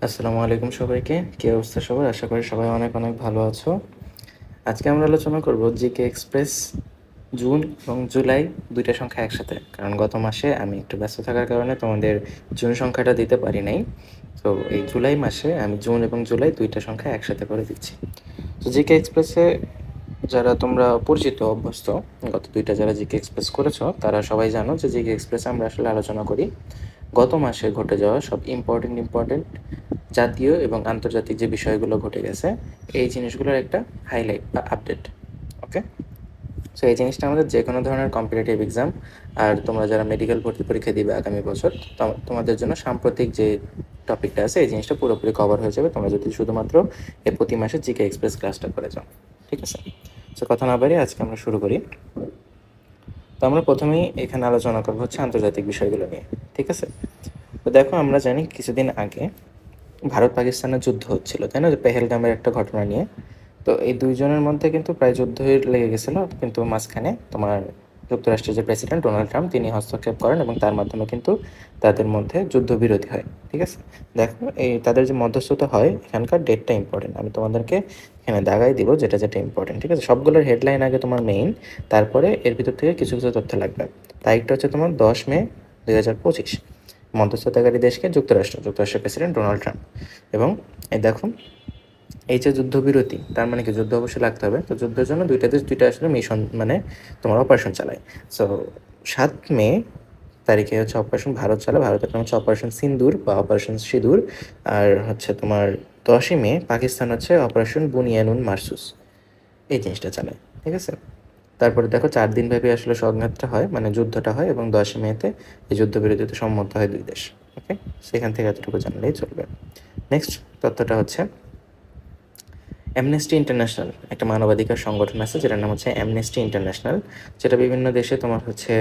আসসালামু আলাইকুম সবাইকে। কি অবস্থা সবার? আশা করি সবাই অনেক অনেক ভালো আছো। আজকে আমরা আলোচনা করব জিকে এক্সপ্রেস জুন এবং জুলাই ২ টা সংখ্যা একসাথে। কারণ গত মাসে আমি একটু ব্যস্ত থাকার কারণে তোমাদের জুন সংখ্যাটা দিতে পারি নাই। তো এই জুলাই মাসে আমি জুন এবং জুলাই ২ টা সংখ্যা একসাথে করে দিচ্ছি। তো জিকে এক্সপ্রেসে যারা তোমরা পরিচিত অভ্যস্ত, গত ২ টা যারা জিকে এক্সপ্রেস করেছো তারা সবাই জানো যে জিকে এক্সপ্রেসে আমরা আসলে আলোচনা করি গত মাসে ঘটে যাওয়া সব ইম্পর্টেন্ট জাতীয় এবং আন্তর্জাতিক যে বিষয়গুলো ঘটে গেছে এই জিনিসগুলোর একটা হাইলাইট বা আপডেট। ওকে, সো এই জিনিসটা আমাদের যে কোনো ধরনের কম্পিটিটিভ এক্সাম আর তোমরা যারা মেডিকেল ভর্তি পরীক্ষা দিবে আগামী বছর তোমাদের জন্য সাম্প্রতিক যে টপিকটা আছে এই জিনিসটা পুরোপুরি কভার হয়ে যাবে তোমরা যদি শুধুমাত্র এই প্রতি মাসে জিকে এক্সপ্রেস ক্লাসটা করে যাও। ঠিক আছে, সো কথা না বাড়িয়ে আজকে আমরা শুরু করি। তো আমরা প্রথমেই এখানে আলোচনা করবো হচ্ছে আন্তর্জাতিক বিষয়গুলো নিয়ে। ঠিক আছে, তো দেখো আমরা জানি কিছুদিন আগে ভারত পাকিস্তানের যুদ্ধ হচ্ছিল, তাই না, যে পেহেলগামের একটা ঘটনা নিয়ে। তো এই দুইজনের মধ্যে কিন্তু প্রায় যুদ্ধই লেগে গেছিল, কিন্তু মাঝখানে তোমার যুক্তরাষ্ট্রের যে প্রেসিডেন্ট ডোনাল্ড ট্রাম্প তিনি হস্তক্ষেপ করেন এবং তার মাধ্যমে কিন্তু তাদের মধ্যে যুদ্ধবিরতি হয়। ঠিক আছে, দেখো এই তাদের যে মধ্যস্থতা হয় এখানকার ডেটটা ইম্পর্টেন্ট, আমি তোমাদেরকে এখানে দাগাই দিব যেটা যেটা ইম্পর্টেন্ট। ঠিক আছে, সবগুলোর হেডলাইন আগে তোমার মেইন, তারপরে এর ভিতর থেকে কিছু কিছু তথ্য লাগবে। তারিখটা হচ্ছে তোমার 10 মে 2025। মধ্যস্থতাকারী দেশকে যুক্তরাষ্ট্রের প্রেসিডেন্ট ডোনাল্ড ট্রাম্প। এবং এই দেখো এই যে যুদ্ধবিরতি, তার মানে কি যুদ্ধ অবশ্যই লাগতে হবে, তো যুদ্ধের জন্য দুইটা দেশ দুইটা আসলে মিশন মানে তোমার অপারেশন চালায়। সো 7 মে তারিখে হচ্ছে অপারেশন ভারত চালায়, ভারতের নাম হচ্ছে অপারেশন সিন্দুর বা অপারেশন সিঁদুর। আর হচ্ছে তোমার 10ই মে পাকিস্তান হচ্ছে অপারেশন বুনিয়ানুন মারসুস এই জিনিসটা চালায়। ঠিক আছে, তারপরে দেখো 4 দিন ব্যাপী আসলে সংঘাতটা হয় মানে যুদ্ধটা হয় এবং 10ই মেতে এই যুদ্ধবিরতিতে সম্মত হয় দুই দেশ। ওকে, সেখান থেকে এতটুকু জানলেই চলবে। নেক্সট তথ্যটা হচ্ছে অ্যামনেস্টি ইন্টারন্যাশনাল একটা মানবাধিকার সংগঠন আছে যেটার নাম হচ্ছে অ্যামনেস্টি ইন্টারন্যাশনাল, যেটা বিভিন্ন দেশে তোমার হচ্ছে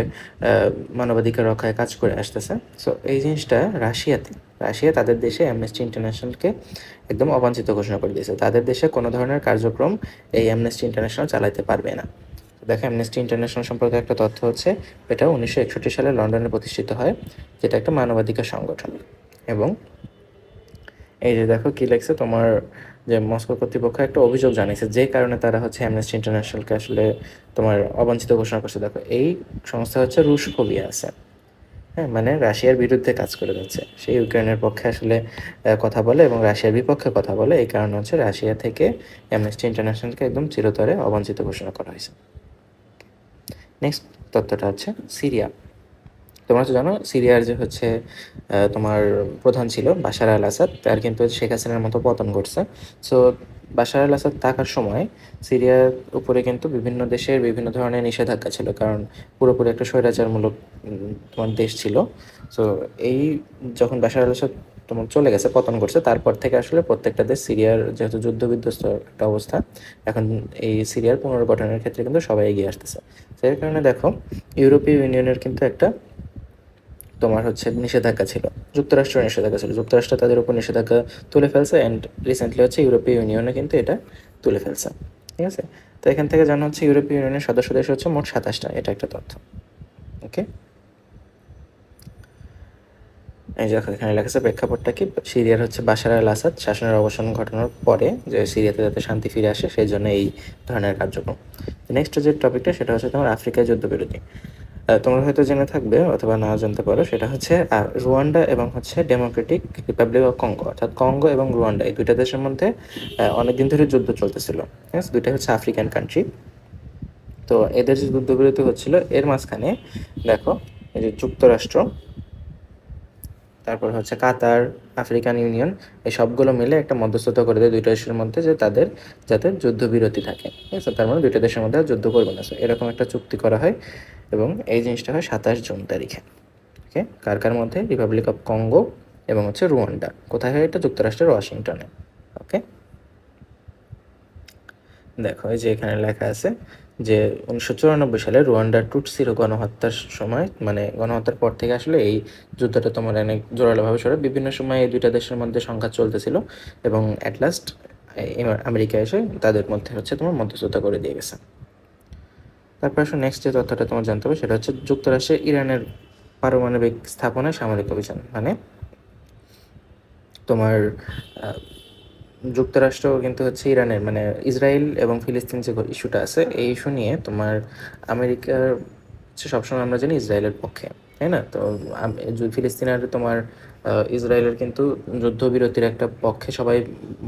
মানবাধিকার রক্ষায় কাজ করে আসতেছে। সো এই জিনিসটা রাশিয়া তাদের দেশে অ্যামনেস্টি ইন্টারন্যাশনালকে একদম অবাঞ্ছিত ঘোষণা করে দিয়েছে, তাদের দেশে কোনো ধরনের কার্যক্রম এই অ্যামনেস্টি ইন্টারন্যাশনাল চালাতে পারবে না। দেখো অ্যামনেস্টি ইন্টারন্যাশনাল সম্পর্কে একটা তথ্য হচ্ছে এটা 1961 সালে লন্ডনে প্রতিষ্ঠিত হয়, যেটা একটা মানবাধিকার সংগঠন। এবং এই যে দেখো কি লেখছে তোমার, যে মস্কো কর্তৃপক্ষ একটা অভিযোগ জানিয়েছে যে কারণে তারা হচ্ছে অ্যামনেস্টি ইন্টারন্যাশনালকে আসলে তোমার অবাঞ্ছিত ঘোষণা করছে। দেখো এই সংস্থা হচ্ছে রুশ ফোবিয়া আছে, হ্যাঁ, মানে রাশিয়ার বিরুদ্ধে কাজ করে যাচ্ছে, সেই ইউক্রেনের পক্ষে আসলে কথা বলে এবং রাশিয়ার বিপক্ষে কথা বলে, এই কারণে হচ্ছে রাশিয়া থেকে অ্যামনেস্টি ইন্টারন্যাশনালকে একদম চিরতরে অবাঞ্ছিত ঘোষণা করা হয়েছে। নেক্সট তথ্যটা হচ্ছে সিরিয়া। তোমরা তো জানো সিরিয়ার যে হচ্ছে তোমার প্রধান ছিল বাশার আল আসাদ, তার কিন্তু শেখ হাসিনার মতো পতন ঘটছে। সো বাশার আল আসাদ থাকার সময় সিরিয়ার উপরে কিন্তু বিভিন্ন দেশের বিভিন্ন ধরনের নিষেধাজ্ঞা ছিল, কারণ পুরোপুরি একটা স্বৈরাচারমূলক তোমার দেশ ছিল। সো এই যখন বাশার আল আসাদ তোমার চলে গেছে, পতন করছে, তারপর থেকে আসলে প্রত্যেকটা দেশ সিরিয়ার যেহেতু যুদ্ধবিধ্বস্ত একটা অবস্থা, এখন এই সিরিয়ার পুনর্গঠনের ক্ষেত্রে কিন্তু সবাই এগিয়ে আসতেছে। সেই কারণে দেখো ইউরোপীয় ইউনিয়নের কিন্তু একটা তোমার হচ্ছে নিষেধাজ্ঞা ছিল, যুক্তরাষ্ট্র তাদের উপর নিষেধাজ্ঞা তুলে ফেলছে, অ্যান্ড রিসেন্টলি হচ্ছে ইউরোপীয় ইউনিয়নে কিন্তু এটা তুলে ফেলছে। ঠিক আছে, তো এখান থেকে জানা হচ্ছে ইউরোপীয় ইউনিয়নের সদস্য দেশ হচ্ছে মোট 27টা, এটা একটা তথ্য। ওকে, এই যে এখানে লেখা আছে প্রেক্ষাপটটা কি, সিরিয়ার হচ্ছে বাশার আল আসাদ শাসনের অবসান ঘটানোর পরে যে সিরিয়াতে যাতে শান্তি ফিরে আসে সেই জন্য এই ধরনের কার্যক্রম। নেক্সট যে টপিকটা সেটা হচ্ছে তোমার আফ্রিকায় যুদ্ধবিরতি। তোমরা হয়তো জেনে থাকবে অথবা না জানতে পারো, সেটা হচ্ছে রুয়ান্ডা এবং হচ্ছে ডেমোক্রেটিক রিপাবলিক অফ কঙ্গো, অর্থাৎ কঙ্গো এবং রুয়ান্ডা এই দুইটা দেশের মধ্যে অনেকদিন ধরে যুদ্ধ চলতেছিল। ঠিক আছে, দুইটা হচ্ছে আফ্রিকান কান্ট্রি। তো এদের যে যুদ্ধবিরতি হচ্ছিল এর মাঝখানে দেখো এই যে যুক্তরাষ্ট্র, তারপর হচ্ছে কাতার, আফ্রিকান ইউনিয়ন, এই সবগুলো মিলে একটা মধ্যস্থতা করে দেয় দুইটা দেশের মধ্যে যে তাদের যাতে যুদ্ধবিরতি থাকে। ঠিক আছে, তার মানে দুইটা দেশের মধ্যে আর যুদ্ধ করবে না। So, এরকম একটা চুক্তি করা হয় এবং এই জিনিসটা হয় 27 জুন তারিখে। ওকে, কার কার মধ্যে, রিপাবলিক অফ কঙ্গো এবং হচ্ছে রুয়ান্ডা। কোথায় হয় এটা, যুক্তরাষ্ট্রের ওয়াশিংটনে। ওকে, দেখো এই যে এখানে লেখা আছে যে 1994 সালে রুয়ান্ডার টুটসির গণহত্যার সময় মানে গণহত্যার পর থেকে আসলে এই যুদ্ধটা তোমার অনেক জোরালোভাবে সরে, বিভিন্ন সময় এই দুইটা দেশের মধ্যে সংঘাত চলতেছিল এবং অ্যাট লাস্ট আমেরিকা এসে তাদের মধ্যে হচ্ছে তোমার মধ্যস্থতা করে দিয়ে গেছে। তারপর আসলে নেক্সট যে তথ্যটা তোমার জানতে হবে সেটা হচ্ছে যুক্তরাষ্ট্রে ইরানের পারমাণবিক স্থাপনায় সামরিক অভিযান। মানে তোমার আহ, যুক্তরাষ্ট্র কিন্তু হচ্ছে ইরানের মানে ইসরায়েল এবং ফিলিস্তিন যে ইস্যুটা আছে এই ইস্যু নিয়ে তোমার আমেরিকার হচ্ছে সবসময় আমরা জানি ইসরায়েলের পক্ষে, তাই না? তো ফিলিস্তিন আর তোমার ইসরায়েলের কিন্তু যুদ্ধবিরতির একটা পক্ষে সবাই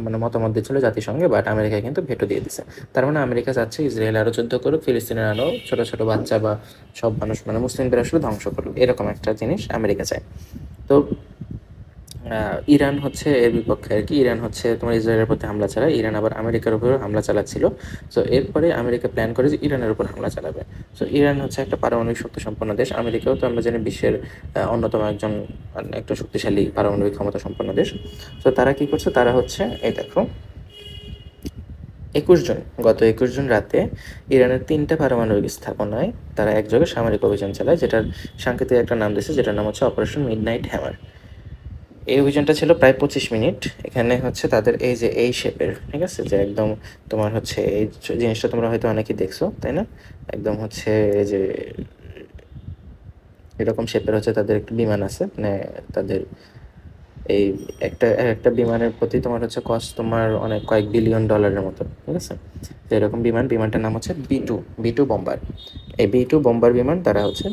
মানে মতামত দিচ্ছিল জাতিসংঘে, বাট আমেরিকা কিন্তু ভেটো দিয়ে দিছে। তার মানে আমেরিকা চাচ্ছে ইসরায়েল আরও যুদ্ধ করুক, ফিলিস্তিনের আরও ছোট ছোট বাচ্চা বা সব মানুষ মানে মুসলিমদের আসলে ধ্বংস করুক, এরকম একটা জিনিস আমেরিকা চায়। তো ইরান হচ্ছে এর বিপক্ষে আর কি। ইরান হচ্ছে তোমার ইসরায়েলের প্রতি হামলা চালায়, ইরান আবার আমেরিকার উপর হামলা চালাচ্ছিল। সো এরপরে আমেরিকা প্ল্যান করে যে ইরানের উপর হামলা চালাবে। সো ইরান হচ্ছে একটা পারমাণবিক শক্তি সম্পন্ন দেশ, আমেরিকাও তো আমরা জানি বিশ্বের অন্যতম একটা শক্তিশালী পারমাণবিক ক্ষমতা সম্পন্ন দেশ। তো তারা কি করছে, তারা হচ্ছে এই দেখো 21 জুন, গত 21 জুন রাতে ইরানের 3টা পারমাণবিক স্থাপনায় তারা একযোগে সামরিক অভিযান চালায়, যেটার সাংকেতিক একটা নাম দিয়েছে, যেটার নাম হচ্ছে অপারেশন মিডনাইট হ্যামার। এই অভিযানটা ছিল প্রায় 25 মিনিট। এখানে হচ্ছে তাদের এই যে এই শেপের, ঠিক আছে, যে একদম তোমার হচ্ছে এই জিনিসটা তোমরা হয়তো অনেকেই দেখছো, তাই না? একদম হচ্ছে এই যে এরকম শেপের হচ্ছে তাদের একটা বিমান আছে, মানে তাদের এই একটা একটা বিমানের প্রতি তোমার হচ্ছে কস্ট তোমার অনেক কয়েক বিলিয়ন ডলারের মতো, ঠিক আছে? তো এরকম বিমানটার নাম হচ্ছে বি টু বম্বার। এই বি টু বম্বার বিমান তারা হচ্ছে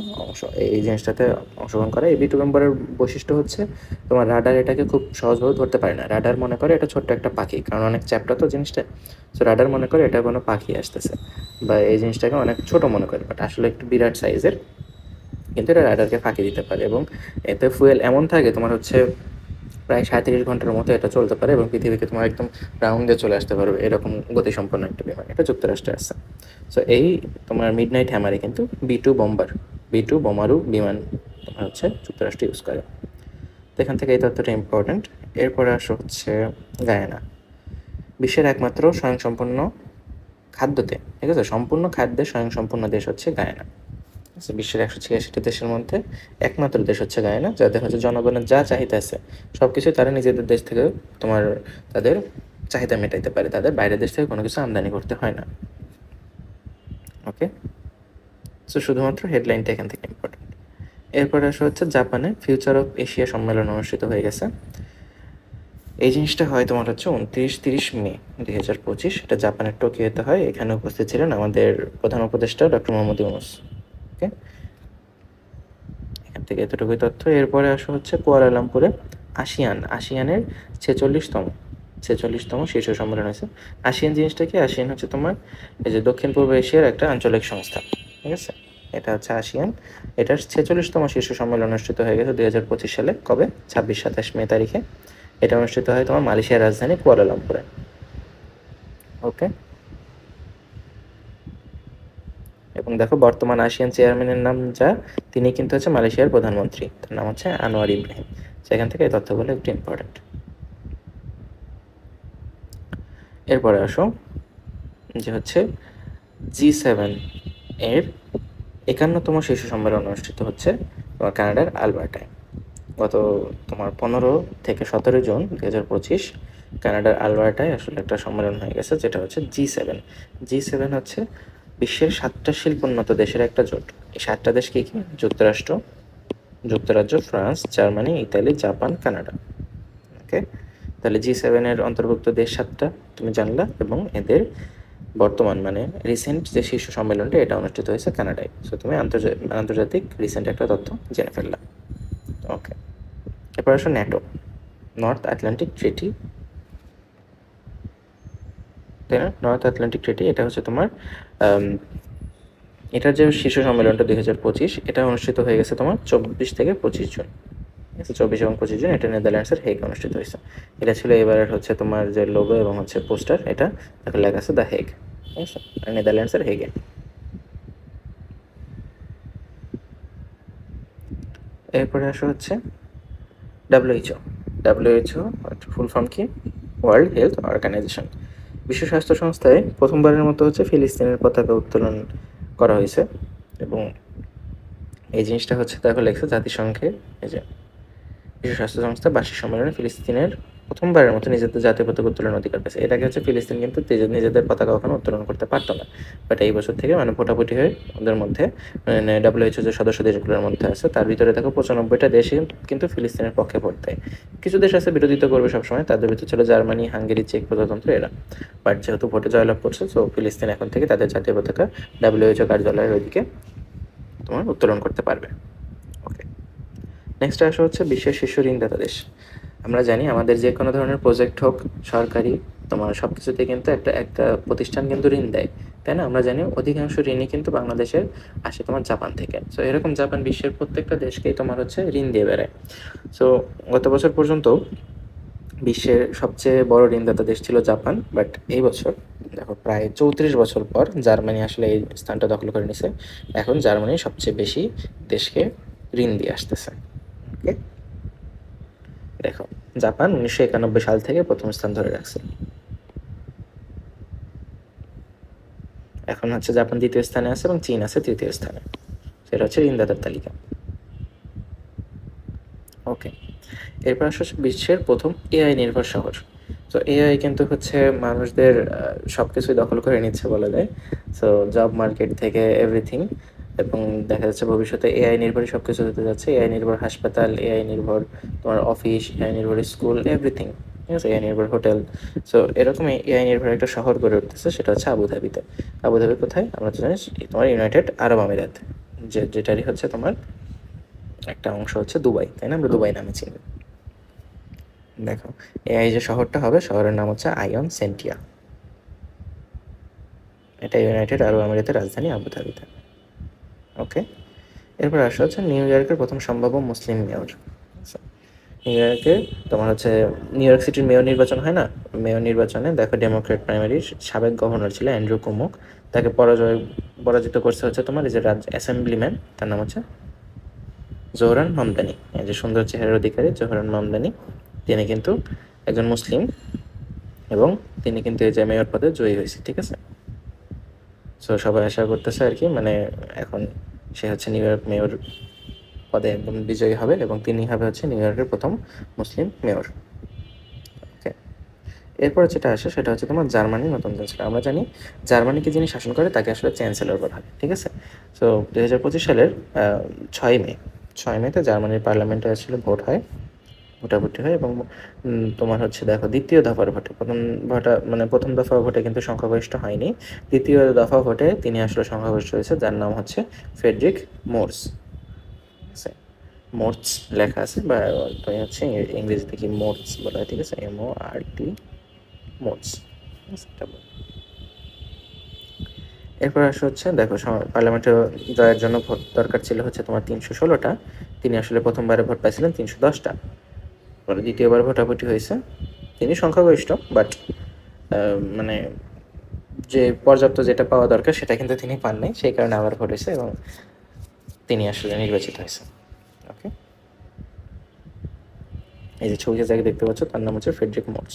এই জিনিসটাতে অংশগ্রহণ করে। এই বি টু বম্বারের বৈশিষ্ট্য হচ্ছে তোমার রাডার এটাকে খুব সহজভাবে ধরতে পারে না। রাডার মনে করে এটা ছোট্ট একটা পাখি, কারণ অনেক চ্যাপ্টা তো জিনিসটা। সো রাডার মনে করে এটা কোনো পাখি আসতেছে, বা এই জিনিসটাকে অনেক ছোট মনে করে, বাট আসলে একটু বিরাট সাইজের। কিন্তু এটা রাডারকে ফাঁকি দিতে পারে, এবং এতে ফুয়েল এমন থাকে তোমার হচ্ছে প্রায় 37 ঘন্টার মতো এটা চলতে পারে, এবং পৃথিবীকে তোমার একদম রাউন্ডে চলে আসতে পারবে, এরকম গতিসম্পন্ন একটা বিমান। এটা যুক্তরাষ্ট্রে আছে। সো এই তোমার মিডনাইট হ্যামারে কিন্তু বি টু বোমারু বিমান তোমার হচ্ছে যুক্তরাষ্ট্র ইউজ করে। তো এখান থেকে এই তথ্যটা ইম্পর্ট্যান্ট। এরপরে আসো হচ্ছে গায়ানা। বিশ্বের একমাত্র স্বয়ংসম্পূর্ণ খাদ্যতে, ঠিক আছে, সম্পূর্ণ খাদ্যে স্বয়ংসম্পূর্ণ দেশ হচ্ছে গায়ানা। বিশ্বের 186টি দেশের মধ্যে একমাত্র দেশ হচ্ছে গায়ানা, যাদের হচ্ছে জনগণের যা চাহিদা আছে সব কিছু তারা নিজেদের দেশ থেকে তোমার তাদের চাহিদা মেটাইতে পারে, তাদের বাইরের দেশ থেকে কোনো কিছু আমদানি করতে হয় না। ওকে, সো শুধুমাত্র হেডলাইনটা এখান থেকে ইম্পর্টেন্ট। এরপরে আসা হচ্ছে জাপানে ফিউচার অফ এশিয়া সম্মেলন অনুষ্ঠিত হয়ে গেছে। এই জিনিসটা হয় তোমার হচ্ছে 29-30 মে 2025, এটা জাপানের টোকিওতে হয়। এখানে উপস্থিত ছিলেন আমাদের প্রধান উপদেষ্টা ডক্টর মোহাম্মদ ইউনূস। ওকে, এখান থেকে এতটুকুই তথ্য। এরপরে আসা হচ্ছে কুয়ালালামপুরে আসিয়ানের 46তম শীর্ষ সম্মেলন হয়েছে। আসিয়ান জিনিসটা কি? আসিয়ান হচ্ছে তোমার এই যে দক্ষিণ পূর্ব এশিয়ার একটা আঞ্চলিক সংস্থা, ঠিক আছে? এটা হচ্ছে আসিয়ান। এটার 46তম শীর্ষ সম্মেলন অনুষ্ঠিত হয়ে গেছে 2025 সালে। কবে? 26-27 মে তারিখে। এটা অনুষ্ঠিত হয় তোমার মালয়েশিয়ার রাজধানী কুয়ালালামপুরে। ওকে, এবং দেখো বর্তমান আসিয়ান চেয়ারম্যানের নাম যা, তিনি কিন্তু হচ্ছে মালয়েশিয়ার প্রধানমন্ত্রী, তার নাম হচ্ছে আনোয়ার ইব্রাহিম। সেখান থেকে এই তথ্যগুলো একটু ইম্পর্টেন্ট। এরপরে আসো যে হচ্ছে G7 এর 51তম শীর্ষ সম্মেলন অনুষ্ঠিত হচ্ছে তোমার কানাডার আলবার্টায়। গত তোমার 15 থেকে 17 জুন 2025 কানাডার আলবার্টায় আসলে একটা সম্মেলন হয়ে গেছে, যেটা হচ্ছে G7 হচ্ছে বিশ্বের 7টা শিল্পোন্নত দেশের একটা জোট। এই 7টা দেশ কি কি? যুক্তরাজ্য, France, Germany, Italy, Japan, Canada. Okay, তাহলে G7 অন্তর্ভুক্ত দেশ 7টা তুমি জানলা, এবং এদের বর্তমান মানে রিসেন্ট যে শীর্ষ সম্মেলনটা এটা অনুষ্ঠিত হয়েছে কানাডায়। সো তুমি আন্তর্জাতিক রিসেন্ট একটা তথ্য জেনে ফেললাম। ওকে, এরপর আসো ন্যাটো, নর্থ আটলান্টিক ট্রিটি, তাই না? নর্থ আটলান্টিক ট্রিটি, এটা হচ্ছে তোমার এটার যে শীর্ষ সম্মেলনটা 2025, এটা অনুষ্ঠিত হয়ে গেছে তোমার 24 থেকে 25 জুন। ঠিক আছে, 24 এবং 25 জুন এটা নেদারল্যান্ডসের হেগ অনুষ্ঠিত হয়েছে। এটা ছিল এবারের হচ্ছে তোমার যে লোগো এবং হচ্ছে পোস্টার, এটা তাকে লেখা আছে দ্য হেগ, ঠিক আছে, নেদারল্যান্ডসের হেগে। এরপরে আসা হচ্ছে ডাব্লিউএইচও ফুল ফর্ম কি? World Health Organization. বিশ্ব স্বাস্থ্য সংস্থায় প্রথমবারের মতো হচ্ছে ফিলিস্তিনের পতাকা উত্তোলন করা হয়েছে, এবং এই জিনিসটা হচ্ছে দেখো লেখছে জাতিসংঘে, এই যে বিশ্ব স্বাস্থ্য সংস্থা বার্ষিক সম্মেলনে ফিলিস্তিনের প্রথমবারের মতো নিজেদের জাতীয় পতাকা উত্তোলনের অধিকার পেয়েছে। এর আগে হচ্ছে ফিলিস্তিন কিন্তু নিজেদের পতাকা কখনো উত্তোলন করতে পারতো না, বাট এই বছর থেকে মানে ভোটাভুটি হয়ে ওদের মধ্যে মানে WHO যে সদস্য দেশগুলোর মধ্যে আছে তার ভিতরে দেখো 95টা দেশই কিন্তু ফিলিস্তিনের পক্ষে ভোট দেয়। কিছু দেশ আছে বিরোধিতা করবে সবসময়, তাদের ভিতরে ছিল জার্মানি, হাঙ্গেরি, চেক প্রজাতন্ত্র এরা, বাট যেহেতু ভোটে জয়লাভ করছে সো ফিলিস্তিন এখন থেকে তাদের জাতীয় পতাকা WHO কার্যালয়ের ওইদিকে তোমার উত্তোলন করতে পারবে। ওকে, নেক্সট আসা হচ্ছে বিশ্বের শীর্ষ ঋণদাতা দেশ। আমরা জানি আমাদের যে কোনো ধরনের প্রজেক্ট হোক সরকারি, তোমার সব কিছুতে কিন্তু একটা একটা প্রতিষ্ঠান কিন্তু ঋণ দেয়, তাই না? আমরা জানি অধিকাংশ ঋণই কিন্তু বাংলাদেশের আসে তোমার জাপান থেকে। সো এরকম জাপান বিশ্বের প্রত্যেকটা দেশকেই তোমার হচ্ছে ঋণ দিয়ে বেড়ায়। সো গত বছর পর্যন্ত বিশ্বের সবচেয়ে বড় ঋণদাতা দেশ ছিল জাপান, বাট এই বছর দেখো প্রায় 34 বছর পর জার্মানি আসলে এই স্থানটা দখল করে নিছে। এখন জার্মানি সবচেয়ে বেশি দেশকে ঋণ দিয়ে আসতেছে। ওকে, দেখো জাপান 1991 সাল থেকে প্রথম স্থান ধরে রাখছে, এখন হচ্ছে জাপান দ্বিতীয় স্থানে আছে এবং চীন আছে তৃতীয় স্থানে। সেটা হচ্ছে ঋণদাতার তালিকা। ওকে, এরপর আসলে বিশ্বের প্রথম এআই নির্ভর শহর। তো এআই কিন্তু হচ্ছে মানুষদের সব কিছুই দখল করে নিচ্ছে বলা যায়। সো জব মার্কেট থেকে এভরিথিং, এবং দেখা যাচ্ছে ভবিষ্যতে এআই নির্ভরই সব কিছু হতে যাচ্ছে। এআই নির্ভর হাসপাতাল, এআই নির্ভর তোমার অফিস, এআই নির্ভর স্কুল, এভরিথিং, ঠিক আছে, এআই নির্ভর হোটেল। সো এরকমই এআই নির্ভর একটা শহর গড়ে উঠতেছে, সেটা হচ্ছে আবুধাবিতে। আবুধাবি কোথায় আমরা তো জানি, তোমার ইউনাইটেড আরব আমিরাত, যেটারই হচ্ছে তোমার একটা অংশ হচ্ছে দুবাই, তাই না? আমরা দুবাই নামে চিনি। দেখো এআই যে শহরটা হবে, শহরের নাম হচ্ছে আয়ন সেন্টিয়া। এটা ইউনাইটেড আরব আমিরাতের রাজধানী আবুধাবিতে। ওকে, এরপর আসা হচ্ছে নিউ ইয়র্কের প্রথম সম্ভাব্য মুসলিম মেয়র। নিউ ইয়র্কে তোমার হচ্ছে নিউ ইয়র্ক সিটির মেয়র নির্বাচন হয় না, মেয়র নির্বাচনে দেখো ডেমোক্রেট প্রাইমারির সাবেক গভর্নর ছিল অ্যান্ড্রু কুমুক, তাকে পরাজিত করছে হচ্ছে তোমার এই যে অ্যাসেম্বলিম্যান, তার নাম হচ্ছে জোহরান মামদানি। এই যে সুন্দর চেহারার অধিকারী জোহরান মামদানি, তিনি কিন্তু একজন মুসলিম এবং তিনি কিন্তু এই যে মেয়র পদে জয়ী হয়েছে, ঠিক আছে। সো সবাই আশা করতেছে আর কি, মানে এখন সে হচ্ছে নিউ ইয়র্ক মেয়র পদে একদম বিজয়ী হবে এবং তিনি হবে হচ্ছে নিউ ইয়র্কের প্রথম মুসলিম মেয়র। ওকে, এরপর যেটা আসে সেটা হচ্ছে তোমার জার্মানির নতুন চ্যান্সেলর। আমরা জানি জার্মানিকে যিনি শাসন করে তাকে আসলে চ্যান্সেলর বলা হয়, ঠিক আছে। সো 2025 সালের 6 মে, 6 মেতে জার্মানির পার্লামেন্টে আসলে ভোট হয়, ভোটাভুটি হয় এবং তোমার হচ্ছে দেখো দ্বিতীয় দফার ভোটে, প্রথম দফা ভোটে কিন্তু সংখ্যাগরিষ্ঠ হয়নি, দ্বিতীয় দফা ভোটে তিনি আসলে সংখ্যাগরিষ্ঠ হয়েছে, যার নাম হচ্ছে ফ্রেডরিক মোর্স। ঠিক আছে, মোর্স লেখা আছে, বা তুমি হচ্ছে ইংরেজিতে কি মোর্স বলা হয়, ঠিক আছে, MORT, মোর্স। এরপর আসা হচ্ছে দেখো পার্লামেন্টে জয়ের জন্য ভোট দরকার ছিল হচ্ছে তোমার 316টা, তিনি আসলে প্রথমবারে ভোট পাইছিলেন 310টা। পরে দ্বিতীয়বার ভোটাভুটি হয়েছে, তিনি সংখ্যাগরিষ্ঠ, বাট মানে যে পর্যাপ্ত যেটা পাওয়া দরকার সেটা কিন্তু তিনি পান নাই, সেই কারণে আবার ভোট হয়েছে এবং তিনি আসলে নির্বাচিত হয়েছে। ওকে, এই যে ছবিতে যাকে দেখতে পাচ্ছ তার নাম হচ্ছে ফ্রেডরিক মোর্স।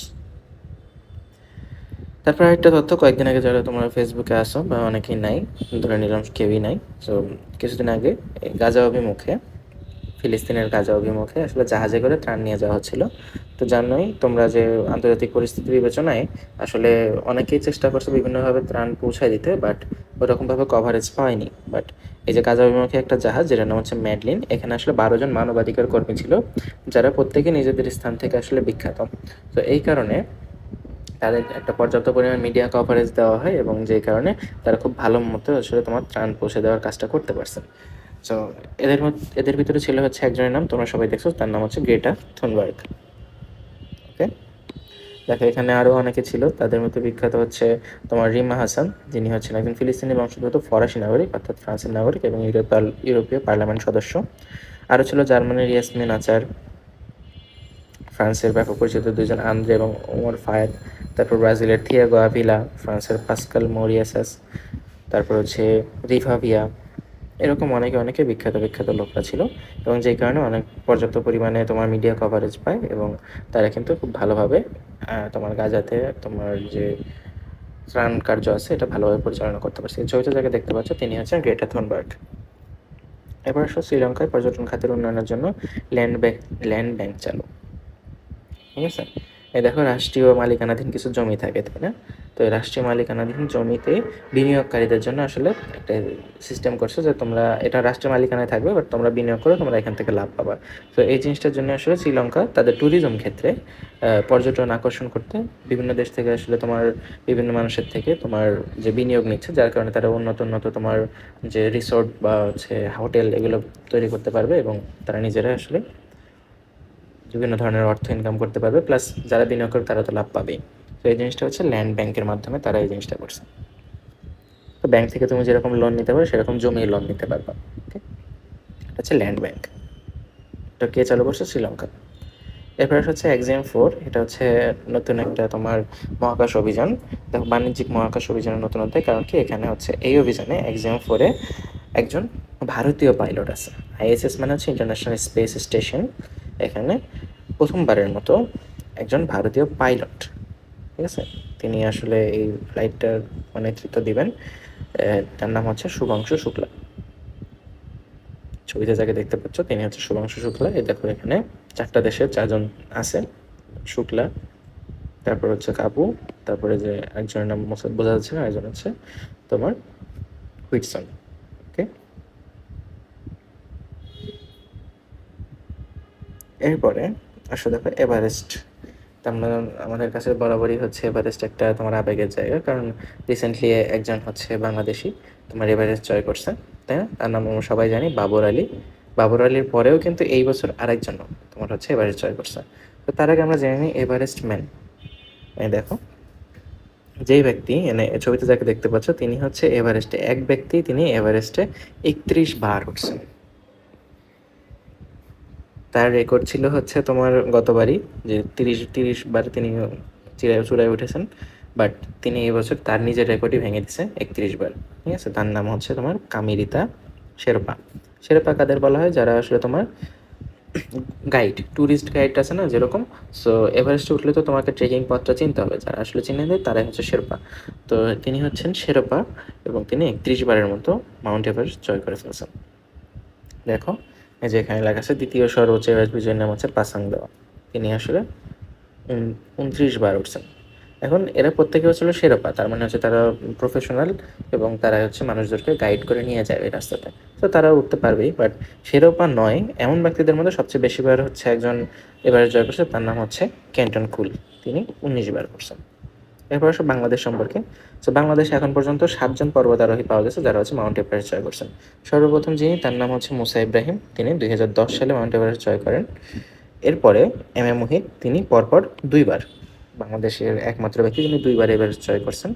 তারপর একটা তথ্য, কয়েকদিন আগে যারা তোমরা ফেসবুকে আসো বা অনেকেই নাই, ধরে নিলাম কেউই নাই, তো কিছুদিন আগে গাজা অভিমুখে, ফিলিস্তিনের গাজা অভিমুখে আসলে জাহাজে করে ত্রাণ নিয়ে যাওয়া হচ্ছিল। তো জানোই তোমরা যে আন্তর্জাতিক পরিস্থিতি বিবেচনায় আসলে অনেকেই চেষ্টা করছে বিভিন্নভাবে ত্রাণ পৌঁছায় দিতে, বাট ওরকমভাবে কভারেজ পায়নি। বাট এই যে গাজা অভিমুখে একটা জাহাজ যেটার নাম হচ্ছে ম্যাডলিন, এখানে আসলে 12 জন মানবাধিকার কর্মী ছিল, যারা প্রত্যেকে নিজেদের স্থান থেকে আসলে বিখ্যাত। তো এই কারণে তাদের একটা পর্যাপ্ত পরিমাণ মিডিয়া কভারেজ দেওয়া হয় এবং যেই কারণে তারা খুব ভালো মতো আসলে তোমার ত্রাণ পৌঁছে দেওয়ার কাজটা করতে পারছে। সো এদের ভিতরে ছিল হচ্ছে একজনের নাম তোমরা সবাই দেখছো, তার নাম হচ্ছে গ্রেটা থুনবার্গ। ওকে, দেখো এখানে আরও অনেকে ছিল, তাদের মধ্যে বিখ্যাত হচ্ছে তোমার রিমা হাসান, যিনি হচ্ছেন একজন ফিলিস্তিনি বংশোদ্ভূত ফরাসি নাগরিক অর্থাৎ ফ্রান্সের নাগরিক এবং ইউরোপীয় পার্লামেন্ট সদস্য। আরও ছিল জার্মানির ইয়াসমিন আচার, ফ্রান্সের ব্যাপক পরিচিত দুজন আন্দ্রে এবং ওমর ফায়েদ, তারপর ব্রাজিলের থিয়াগো আভিলা, ফ্রান্সের পাস্কাল মোরিয়াসাস, তারপর হচ্ছে রিভাভিয়া, এরকম অনেকে বিখ্যাত বিখ্যাত লোকরা ছিল এবং যেই কারণে অনেক পর্যাপ্ত পরিমাণে তোমার মিডিয়া কভারেজ পায় এবং তারা কিন্তু খুব ভালোভাবে তোমার গাজাতে তোমার যে ত্রাণ কার্য আছে এটা ভালোভাবে পরিচালনা করতে পারছে। ছবিতে যাকে দেখতে পাচ্ছ তিনি হচ্ছেন গ্রেটা থুনবার্গ। এবার আসো শ্রীলঙ্কায় পর্যটন খাতের উন্নয়নের জন্য ল্যান্ড ব্যাংক চালু, ঠিক আছে। এই দেখো রাষ্ট্রীয় মালিকানাধীন কিছু জমি থাকে, তাই না? তো এই রাষ্ট্রীয় মালিকানাধীন জমিতে বিনিয়োগকারীদের জন্য আসলে একটা সিস্টেম করছে যে তোমরা এটা রাষ্ট্রীয় মালিকানায় থাকবে, বাট তোমরা বিনিয়োগ করে তোমরা এখান থেকে লাভ পাবা। তো এই জিনিসটার জন্য আসলে শ্রীলঙ্কা তাদের ট্যুরিজম ক্ষেত্রে পর্যটন আকর্ষণ করতে বিভিন্ন দেশ থেকে আসলে তোমার বিভিন্ন মানুষের থেকে তোমার যে বিনিয়োগ নিচ্ছে, যার কারণে তারা উন্নত উন্নত তোমার যে রিসোর্ট বা হচ্ছে হোটেল এগুলো তৈরি করতে পারবে এবং তারা নিজেরা আসলে বিভিন্ন ধরনের অর্থ ইনকাম করতে পারবে, প্লাস যারা বিনিয়োগ করবে তারা তো লাভ পাবেই। তো এই জিনিসটা হচ্ছে ল্যান্ড ব্যাংকের মাধ্যমে তারা এই জিনিসটা করছে। তো ব্যাংক থেকে তুমি যেরকম লোন নিতে পারো সেরকম জমির লোন নিতে পারবা। ওকে, এটা হচ্ছে ল্যান্ড ব্যাংক। এটা কে চালু করছে? শ্রীলঙ্কা। এরপরে হচ্ছে এক্সাম 4, এটা হচ্ছে নতুন একটা তোমার মহাকাশ অভিযান। দেখো বাণিজ্যিক মহাকাশ অভিযানের নতুন অধ্যায়, কারণ কি এখানে হচ্ছে এই অভিযানে এক্সাম 4-এ একজন ভারতীয় পাইলট আছে। আইএসএস মানে হচ্ছে ইন্টারন্যাশনাল স্পেস স্টেশন। এখানে প্রথমবারের মতো একজন ভারতীয় পাইলট, ঠিক আছে, তিনি আসলে এই ফ্লাইটটার নেতৃত্ব দিবেন। তার নাম হচ্ছে শুভাংশু শুক্লা। ছবিতে যাকে দেখতে পাচ্ছ তিনি হচ্ছে শুভাংশু শুক্লা। এই দেখো এখানে 4টা দেশের 4জন আছে। শুক্লা, তারপর হচ্ছে কাপু, তারপরে যে একজনের নাম মোসাদ বোঝা যাচ্ছে না, একজন হচ্ছে তোমার হুইটসন। ওকে, এরপরে আসলে দেখো এভারেস্ট। আমরা আমাদের কাছে বরাবরই হচ্ছে এভারেস্ট একটা তোমার আবেগের জায়গা, কারণ রিসেন্টলি একজন হচ্ছে বাংলাদেশি তোমার এভারেস্ট জয় করছে, তাই না? তার নাম আমরা সবাই জানি, বাবর আলী। বাবর আলীর পরেও কিন্তু এই বছর আরেকজন তোমার হচ্ছে এভারেস্ট জয় করছে। তো তার আগে আমরা জানি এভারেস্ট ম্যান। এই দেখো যেই ব্যক্তি ছবিতে যাকে দেখতে পাচ্ছ তিনি হচ্ছে এভারেস্টে এক ব্যক্তি, তিনি এভারেস্টে 31 বার উঠছেন। তার রেকর্ড ছিল হচ্ছে তোমার গতবারই যে 30 বার তিনি চূড়ায় উঠেছেন, বাট তিনি এবছর তার নিজের রেকর্ডই ভেঙে দিছে 31 বার। ঠিক আছে, তার নাম হচ্ছে তোমার কামিরিতা শেরপা। শেরপা কাদের বলা হয়? যারা আসলে তোমার গাইড, ট্যুরিস্ট গাইড আছে না যেরকম। সো এভারেস্টে উঠলে তো তোমাকে ট্রেকিং পথটা চিনতে হবে, যারা আসলে চিনে দেয় তারাই হচ্ছে শেরপা। তো তিনি হচ্ছেন শেরপা এবং তিনি 31 বারের মতো মাউন্ট এভারেস্ট জয় করে ফেলছেন। দেখো এই যে এখানে লেখা আছে দ্বিতীয় সর্বোচ্চ এভারেস্ট বিজয়ের নাম হচ্ছে পাসাং দেওয়া। তিনি আসলে 29 বার উঠছেন। এখন এরা প্রত্যেকে হচ্ছিল শেরপা, তার মানে হচ্ছে তারা প্রফেশনাল এবং তারা হচ্ছে মানুষদেরকে গাইড করে নিয়ে যায় ওই রাস্তাতে। তো তারা উঠতে পারবেই, বাট শেরপা নয় এমন ব্যক্তিদের মধ্যে সবচেয়ে বেশিবার হচ্ছে একজন এবারে জয় করছে, তার নাম হচ্ছে কেন্টন কুল। তিনি 19 বার করছেন। এরপর আসো বাংলাদেশ সম্পর্কে। তো বাংলাদেশে এখন পর্যন্ত 7জন পর্বতারোহী পাওয়া গেছে যারা হচ্ছে মাউন্ট এভারেস্ট জয় করছেন। সর্বপ্রথম যিনি, তার নাম হচ্ছে মুসা ইব্রাহিম, তিনি 2010 সালে মাউন্ট এভারেস্ট জয় করেন। এরপরে এম মুহিত, তিনি পরপর 2 বার বাংলাদেশের একমাত্র ব্যক্তি যিনি 2 বার এভারেস্ট জয় করছেন।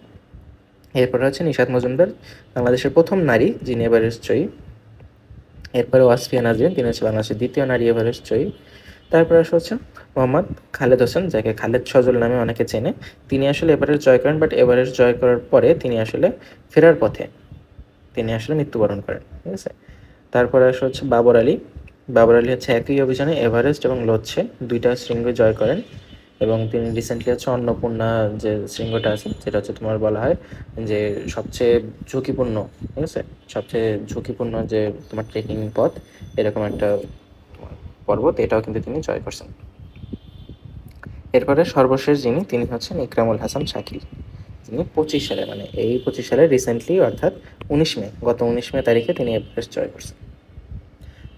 এরপরে হচ্ছে নিশাত মজুমদার, বাংলাদেশের প্রথম নারী যিনি এভারেস্ট জয়ী। এরপরে ওয়াসফিয়া নাজরিন, তিনি হচ্ছে বাংলাদেশের দ্বিতীয় নারী এভারেস্ট জয়ী। তারপরে আসা হচ্ছে মোহাম্মদ খালেদ হোসেন, যাকে খালেদ সজল নামে অনেকে চেনে। তিনি আসলে এভারেস্ট জয় করেন, বাট এভারেস্ট জয় করার পরে তিনি আসলে ফেরার পথে তিনি আসলে মৃত্যুবরণ করেন। ঠিক আছে, তারপরে আসা হচ্ছে বাবর আলী। বাবর আলী হচ্ছে একই অভিযানে এভারেস্ট এবং লোৎসে 2টা শৃঙ্গ জয় করেন এবং তিনি রিসেন্টলি হচ্ছে অন্নপূর্ণা যে শৃঙ্গটা আছে, যেটা হচ্ছে তোমার বলা হয় যে সবচেয়ে ঝুঁকিপূর্ণ, ঠিক আছে, সবচেয়ে ঝুঁকিপূর্ণ যে তোমার ট্রেকিং পথ, এরকম একটা পর্বত, এটাও কিন্তু তিনি জয় করছেন। এরপরে সর্বশেষ যিনি, তিনি হচ্ছেন ইকরামুল হাসান শাকিল, যিনি 25 সালে মানে এই 25 সালে রিসেন্টলি অর্থাৎ 19 মে, গত 19 মে তারিখে তিনি এভারেস্ট জয় করছেন।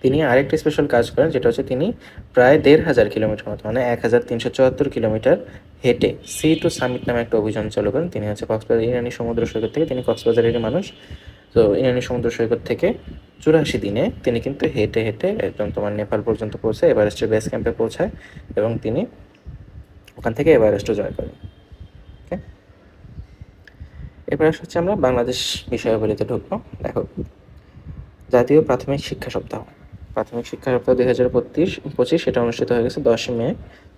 তিনি আরেকটি স্পেশাল কাজ করেন, যেটা হচ্ছে তিনি প্রায় 1,500 কিলোমিটার মতো মানে 1374 কিলোমিটার হেঁটে সি টু সামিট নামে একটা অভিযান চালু করেন। তিনি হচ্ছে কক্সবাজার ইরানি সমুদ্র সৈকত থেকে, তিনি কক্সবাজারেরই মানুষ, তো ইরানি সমুদ্র সৈকত থেকে 84 দিনে তিনি কিন্তু হেঁটে হেঁটে একদম তোমার নেপাল পর্যন্ত পৌঁছে এভারেস্টের বেস ক্যাম্পে পৌঁছায় এবং তিনি ওখান থেকে এভারেস্টও জয় করেন। ওকে, এবার হচ্ছে আমরা বাংলাদেশ বিষয়াবলিতে ঢুকবো। দেখো জাতীয় প্রাথমিক শিক্ষা সপ্তাহ, প্রাথমিক শিক্ষা সপ্তাহ 2025 এটা অনুষ্ঠিত হয়ে গেছে 10 মে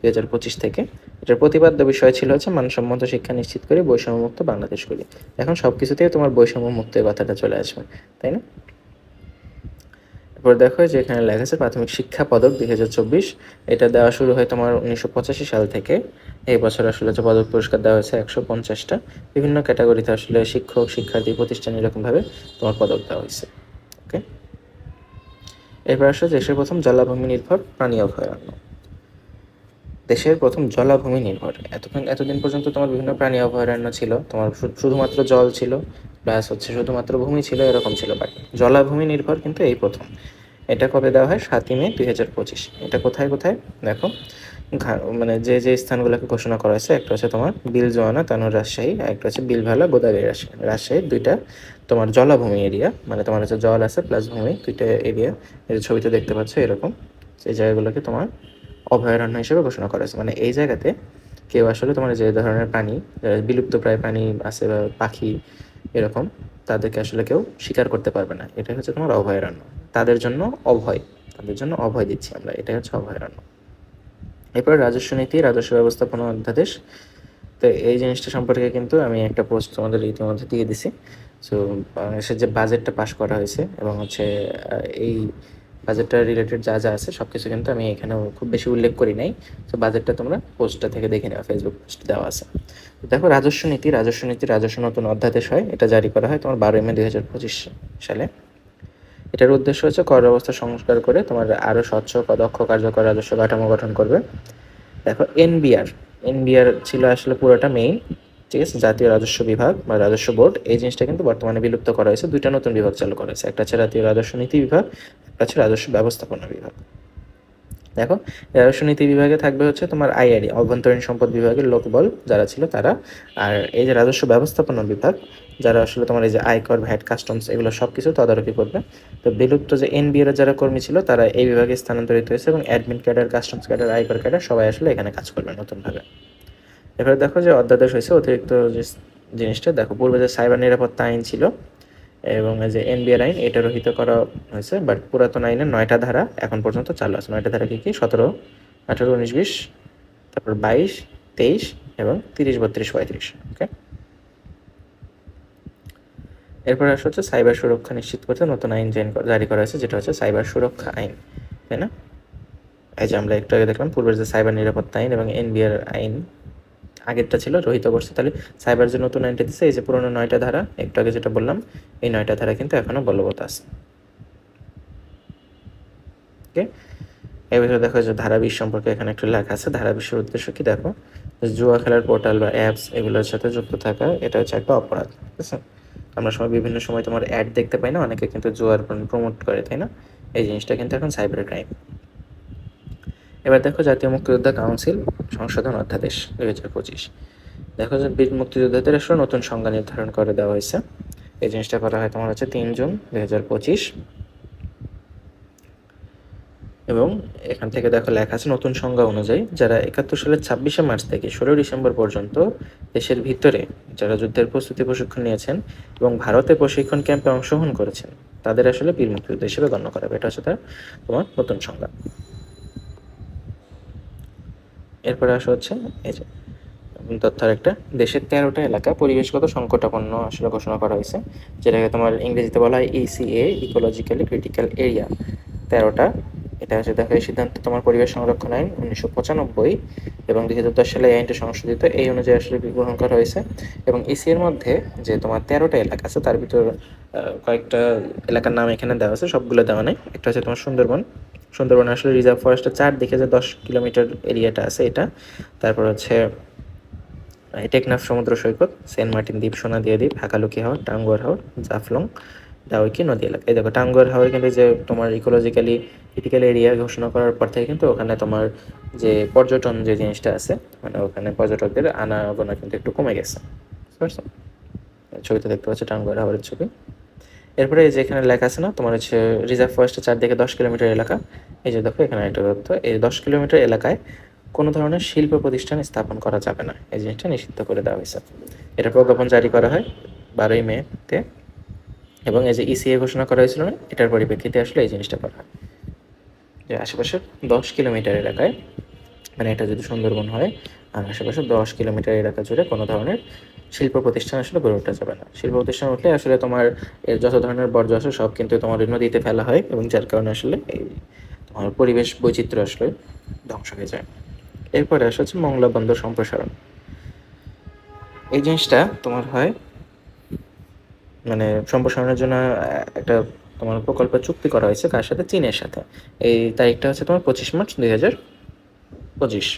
2025 থেকে। এটার প্রতিপাদ্য বিষয় ছিল হচ্ছে মানসম্মত শিক্ষা নিশ্চিত করে বৈষম্যমুক্ত বাংলাদেশ করি। এখন সব কিছুতেই তোমার বৈষম্যমুক্ত এই কথাটা চলে আসবে, তাই না? এরপর দেখো যে এখানে লেখা আছে প্রাথমিক শিক্ষা পদক 2024, এটা দেওয়া শুরু হয় তোমার 1985 সাল থেকে। এই বছর আসলে যে পদক পুরস্কার দেওয়া হয়েছে 150টা, বিভিন্ন ক্যাটাগরিতে আসলে শিক্ষক, শিক্ষার্থী, প্রতিষ্ঠান এরকমভাবে তোমার পদক দেওয়া হয়েছে। ওকে, এরপর আসলে দেশের প্রথম জলাভূমি নির্ভর প্রাণী অভয়ারণ্য। দেশের প্রথম জলাভূমি নির্ভর। এতদিন পর্যন্ত তোমার বিভিন্ন প্রাণী অভয়ারণ্য ছিল, তোমার শুধুমাত্র জল ছিল, প্লাস হচ্ছে শুধুমাত্র ভূমি ছিল, এরকম ছিল, বাট জলাভূমি নির্ভর কিন্তু এই প্রথম। এটা কবে দেওয়া হয়? 7ই মে 2025। এটা কোথায় কোথায় দেখো, মানে যে স্থানগুলোকে ঘোষণা করা হয়েছে, একটা হচ্ছে তোমার বিলজোয়ানা তানোর রাজশাহী, একটা হচ্ছে বিলভালা গোদাগাড়ি রাজশাহী, দুইটা তোমার জলাভূমি এরিয়া, মানে তোমার হচ্ছে জল আছে প্লাস ভূমি, দুইটা এরিয়া। এই ছবিতে দেখতে পাচ্ছ এরকম, এই জায়গাগুলোকে তোমার অভয়ারণ্য হিসেবে ঘোষণা করা হয়েছে। মানে এই জায়গাতে কেউ আসলে তোমার যে ধরনের প্রাণী, বিলুপ্ত প্রায় প্রাণী আছে বা পাখি এরকম, তাদেরকে আসলে কেউ শিকার করতে পারবে না। এটা হচ্ছে তোমার অভয়ারণ্য, তাদের জন্য অভয়, তাদের জন্য অভয় দিচ্ছি আমরা, এটাই হচ্ছে অভয়ারণ্য। এরপর রাজস্ব নীতি, রাজস্ব ব্যবস্থাপনা অধ্যাদেশ। তো এই জিনিসটা সম্পর্কে কিন্তু আমি একটা পোস্ট তোমাদের ইতিমধ্যে দিয়ে দিছি। সো বাংলাদেশের যে বাজেটটা পাশ করা হয়েছে এবং হচ্ছে এই বাজেটটা রিলেটেড যা যা আছে সব কিছু কিন্তু আমি এখানেও খুব বেশি উল্লেখ করি নাই। তো বাজেটটা তোমরা পোস্টটা থেকে দেখে নেওয়া, ফেসবুক পোস্ট দেওয়া আছে। দেখো রাজস্ব নতুন অধ্যাদেশ হয়, এটা জারি করা হয় তোমার 12ই মে 2025 সালে। এটার উদ্দেশ্য হচ্ছে কর ব্যবস্থা সংস্কার করে তোমার আরও স্বচ্ছ দক্ষ কার্যকর রাজস্ব কাঠামো গঠন করবে। দেখো এনবিআর ছিল আসলে পুরোটা মেইন, ঠিক আছে, জাতীয় রাজস্ব বিভাগ বা রাজস্ব বোর্ড। এই জিনিসটা কিন্তু বর্তমানে বিলুপ্ত করা হয়েছে, দুইটা নতুন বিভাগ চালু করা হয়েছে, একটা হচ্ছে জাতীয় রাজস্ব নীতি বিভাগ, একটা হচ্ছে রাজস্ব ব্যবস্থাপনা বিভাগ। দেখো রাজস্ব নীতি বিভাগে থাকবে হচ্ছে তোমার আইআরই, অভ্যন্তরীণ সম্পদ বিভাগের লোকবল যারা ছিল তারা। আর এই যে রাজস্ব ব্যবস্থাপনা বিভাগ, যারা আসলে তোমার এই যে আয়কর, ভ্যাট, কাস্টমস এগুলো সব কিছু তদারকি করবে। তো বিলুপ্ত যে এনবিআর এর যারা কর্মী ছিল তারা এই বিভাগে স্থানান্তরিত হয়েছে এবং অ্যাডমিন ক্যাডার, কাস্টমস ক্যাডার, আয়কর ক্যাডার সবাই আসলে এখানে কাজ করবে নতুনভাবে। এবারে দেখো যে অধ্যাদেশ হয়েছে অতিরিক্ত যে জিনিসটা, দেখো পূর্বে যে সাইবার নিরাপত্তা আইন ছিল এবং এই যে এনবিআর আইন, এটা রহিত করা হয়েছে, বাট পুরাতন আইনের 9টা ধারা এখন পর্যন্ত চালু আছে। 9টা ধারা কি কি? 17, 18, 19, 20, তারপর 22, 23 এবং 30, 32, 35। ওকে, এরপর আসা হচ্ছে সাইবার সুরক্ষা নিশ্চিত করতে নতুন আইন জারি করা হয়েছে, যেটা হচ্ছে সাইবার সুরক্ষা আইন, তাই না? এই যে আমরা একটু আগে দেখলাম পূর্বের যে সাইবার নিরাপত্তা আইন এবং এনবিআর আইন আগেরটা ছিল রহিত করছে, তাহলে সাইবার যে নতুন আইনটা দিচ্ছে, এই যে পুরোনো 9টা ধারা একটু আগে যেটা বললাম, এই 9টা ধারা কিন্তু এখনো বলবৎ আছে। ওকে, এর ভিতরে দেখো যে ধারা 20 সম্পর্কে এখানে একটু লেখা আছে। ধারা 20-এর উদ্দেশ্য কি দেখো, জুয়া খেলার পোর্টাল বা অ্যাপস এগুলোর সাথে যুক্ত থাকা, এটা হচ্ছে একটা অপরাধ, ঠিক আছে? আমরা বিভিন্ন সময় তোমার অ্যাড দেখতে পাই না, অনেকে কিন্তু জুয়ার প্রমোট করে, তাই না? এই জিনিসটা কিন্তু এখন সাইবার ক্রাইম। এবার দেখো জাতীয় মুক্তিযোদ্ধা কাউন্সিল সংশোধন অধ্যাদেশ 2025। দেখো যে বীর মুক্তিযোদ্ধাদের আসলে নতুন সংজ্ঞা নির্ধারণ করে দেওয়া হয়েছে। এই জিনিসটা করা হয় তোমার হচ্ছে 3 জুন 2025। এবং এখান থেকে দেখো লেখা আছে নতুন সংজ্ঞা অনুযায়ী যারা 71 সালের 26শে মার্চ থেকে 16 ডিসেম্বর পর্যন্ত দেশের ভিতরে যারা যুদ্ধের প্রস্তুতি প্রশিক্ষণ নিয়েছেন এবং ভারতে প্রশিক্ষণ ক্যাম্পে অংশগ্রহণ করেছেন তাদের আসলে বীর মুক্তিযোদ্ধা হিসেবে গণ্য করা হবে। এটা হচ্ছে তোমার নতুন সংজ্ঞা। এরপরে আসা হচ্ছে এই যে তথ্য একটা, দেশের 13টা এলাকা পরিবেশগত সংকটাপন্ন আসলে ঘোষণা করা হয়েছে, যেটাকে তোমার ইংরেজিতে বলা হয় ইসিএ, ইকোলজিক্যালি ক্রিটিক্যাল এরিয়া। 13টা, এটা হচ্ছে দেখো এই সিদ্ধান্ত তোমার পরিবেশ সংরক্ষণ আইন 1995 এবং 2010 সালে এই আইনটি সংশোধিত, এই অনুযায়ী আসলে গ্রহণ করা হয়েছে। এবং ইসি এর মধ্যে যে তোমার 13টা এলাকা আছে তার ভিতর কয়েকটা এলাকার নাম এখানে দেওয়া আছে, সবগুলো দেওয়া নেই। একটা হচ্ছে তোমার সুন্দরবন আসলে রিজার্ভ ফরেস্টের চারদিকে যে 10 কিলোমিটার এরিয়াটা আছে এটা। তারপর হচ্ছে টেকনাফ সমুদ্র সৈকত, সেন্ট মার্টিন দ্বীপ, সোনাদিয়া দ্বীপ, হাকালুকি হাওর, টাঙ্গুয়ার হাওর, জাফলং, ডাউকি নদী এলাকা। এই দেখো টাঙ্গুয়ার হাওর কিন্তু যে তোমার ইকোলজিক্যালি ক্রিটিক্যাল এরিয়া ঘোষণা করার পর থেকে কিন্তু ওখানে তোমার যে পর্যটন যে জিনিসটা আছে, মানে ওখানে পর্যটকদের আনাগোনা কিন্তু একটু কমে গেছে, বুঝতে পারছো? ছবিতে দেখতে পাচ্ছ টাঙ্গুয়ার হাওরের ছবি। এরপরে এই যে এখানে লেখা আছে না তোমার হচ্ছে রিজার্ভ ফরেস্টের চারদিকে 10 কিলোমিটার এলাকা। এই যে দেখো এখানে একটা তথ্য, এই 10 কিলোমিটার এলাকায় কোনো ধরনের শিল্প প্রতিষ্ঠান স্থাপন করা যাবে না, এই জিনিসটা নিষিদ্ধ করে দেওয়া হয়েছে। এটা প্রজ্ঞাপন জারি করা হয় 12ই মেতে এবং এই যে ইসিএ ঘোষণা করা হয়েছিল না, এটার পরিপ্রেক্ষিতে আসলে এই জিনিসটা করা হয় যে আশেপাশের 10 কিলোমিটার এলাকায়, মানে এটা যদি সুন্দরবন হয় আর আশেপাশে 10 কিলোমিটার এলাকা জুড়ে কোনো ধরনের শিল্প প্রতিষ্ঠান আসলে গড়ে ওঠা যাবে না। শিল্প প্রতিষ্ঠান উঠলে আসলে তোমার এর যত ধরনের বর্জ্য আছে সব কিন্তু তোমার নদীতে ফেলা হয় এবং যার কারণে আসলে এই তোমার পরিবেশ বৈচিত্র্য আসলে ধ্বংস হয়ে যায়। এরপরে আসা হচ্ছে মংলা বন্দর সম্প্রসারণ। এই জিনিসটা তোমার হয় মানে সম্প্রসারণের জন্য একটা তোমার প্রকল্প চুক্তি করা হয়েছে কার সাথে? চীনের সাথে। এই তারিখটা হচ্ছে তোমার 25 মার্চ 2025।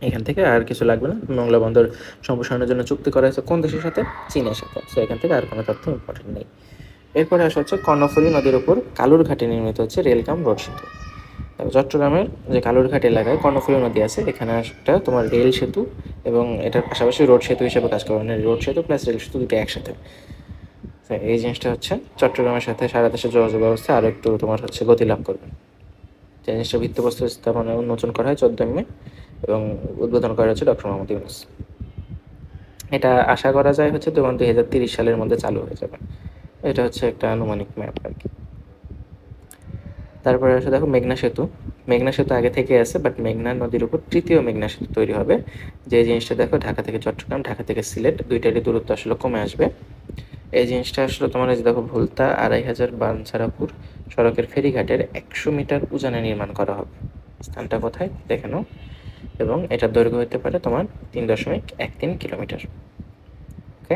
এখান থেকে আর কিছু লাগবে না। মোংলা বন্দর সম্প্রসারণের জন্য চুক্তি করা হয়েছে কোন দেশের সাথে? চীনের সাথে। সো এখান থেকে আর কোনো তথ্য ইম্পর্টেন্ট নেই। এরপরে আসা হচ্ছে কর্ণফুলী নদীর উপর কালুরঘাটে নির্মিত হচ্ছে রেল কাম রোড সেতু। চট্টগ্রামের যে কালুরঘাট এলাকায় কর্ণফুলী নদী আছে, এখানে একটা তোমার রেল সেতু এবং এটার পাশাপাশি রোড সেতু হিসেবে কাজ করবে, মানে রোড সেতু প্লাস রেল সেতু দুটো একসাথে। এই জিনিসটা হচ্ছে চট্টগ্রামের সাথে সারা দেশের যোগাযোগ ব্যবস্থা আরও একটু তোমার হচ্ছে গতি লাভ করবে। যে জিনিসটা ভিত্তিপ্রস্তর স্থাপনা উন্মোচন করা হয় 14 মে এবং উদ্বোধন করা হচ্ছে ডক্টর মোহাম্মদ ইউনূস। এটা আশা করা যায় হচ্ছে তোমার 2030 সালের মধ্যে চালু হয়ে যাবে। এটা হচ্ছে একটা আনুমানিক ম্যাপ আর কি। তারপরে আসলে দেখো মেঘনা সেতু। মেঘনা সেতু আগে থেকে আছে, বাট মেঘনা নদীর উপর তৃতীয় মেঘনা সেতু তৈরি হবে। যে জিনিসটা দেখো ঢাকা থেকে চট্টগ্রাম, ঢাকা থেকে সিলেট দুইটারই দূরত্ব আসলে কমে আসবে। এই জিনিসটা আসলে তোমার এই যে দেখো ভুলতা 2500 বানছারাপুর সড়কের ফেরিঘাটের 100 মিটার উজানে নির্মাণ করা হবে। স্থানটা কোথায় দেখে নাও। এবং এটার দৈর্ঘ্য হতে পারে তোমার 3.13 কিলোমিটার। ওকে,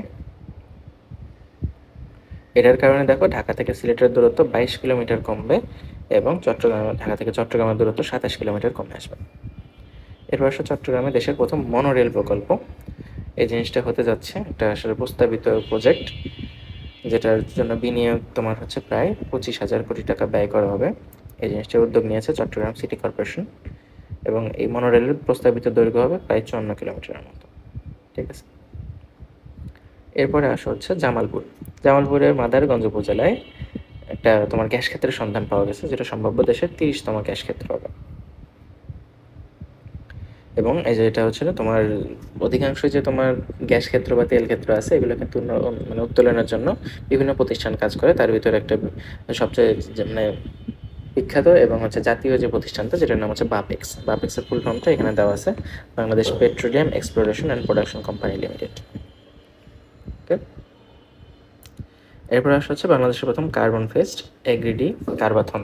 এটার কারণে দেখো ঢাকা থেকে সিলেটের দূরত্ব 22 কিলোমিটার কমবে এবং ঢাকা থেকে চট্টগ্রামের দূরত্ব 27 কিলোমিটার কমে আসবে। এরপর আসলে চট্টগ্রামে দেশের প্রথম মনোরেল প্রকল্প। এই জিনিসটা হতে যাচ্ছে একটা আসলে প্রস্তাবিত প্রজেক্ট, যেটার জন্য বিনিয়োগ তোমার হচ্ছে প্রায় 25,000 কোটি টাকা ব্যয় করা হবে। এই জিনিসটার উদ্যোগ নিয়েছে চট্টগ্রাম সিটি কর্পোরেশন এবং এই মনোরেলের প্রস্তাবিত দৈর্ঘ্য হবে প্রায় 54 কিলোমিটারের মতো। ঠিক আছে, এরপরে আসা হচ্ছে জামালপুর। জামালপুরের মাদারগঞ্জ উপজেলায় একটা তোমার গ্যাস ক্ষেত্রের সন্ধান পাওয়া গেছে, যেটা সম্ভাব্য দেশের 30তম গ্যাস ক্ষেত্র হবে। এবং এই যে এটা হচ্ছে তোমার অধিকাংশ যে তোমার গ্যাস ক্ষেত্র বা তেল ক্ষেত্র আছে, এগুলো কিন্তু মানে উত্তোলনের জন্য বিভিন্ন প্রতিষ্ঠান কাজ করে। তার ভিতরে একটা সবচেয়ে মানে বিখ্যাত এবং হচ্ছে জাতীয় যে প্রতিষ্ঠানটা, যেটার নাম হচ্ছে বাপেক্স। বাপেক্সের ফুল ফর্মটা এখানে দেওয়া আছে, Bangladesh petroleum exploration and production company limited. Okay, এরপর আসা হচ্ছে বাংলাদেশের প্রথম কার্বন ফেস্ট এগ্রিডি কার্বাথন।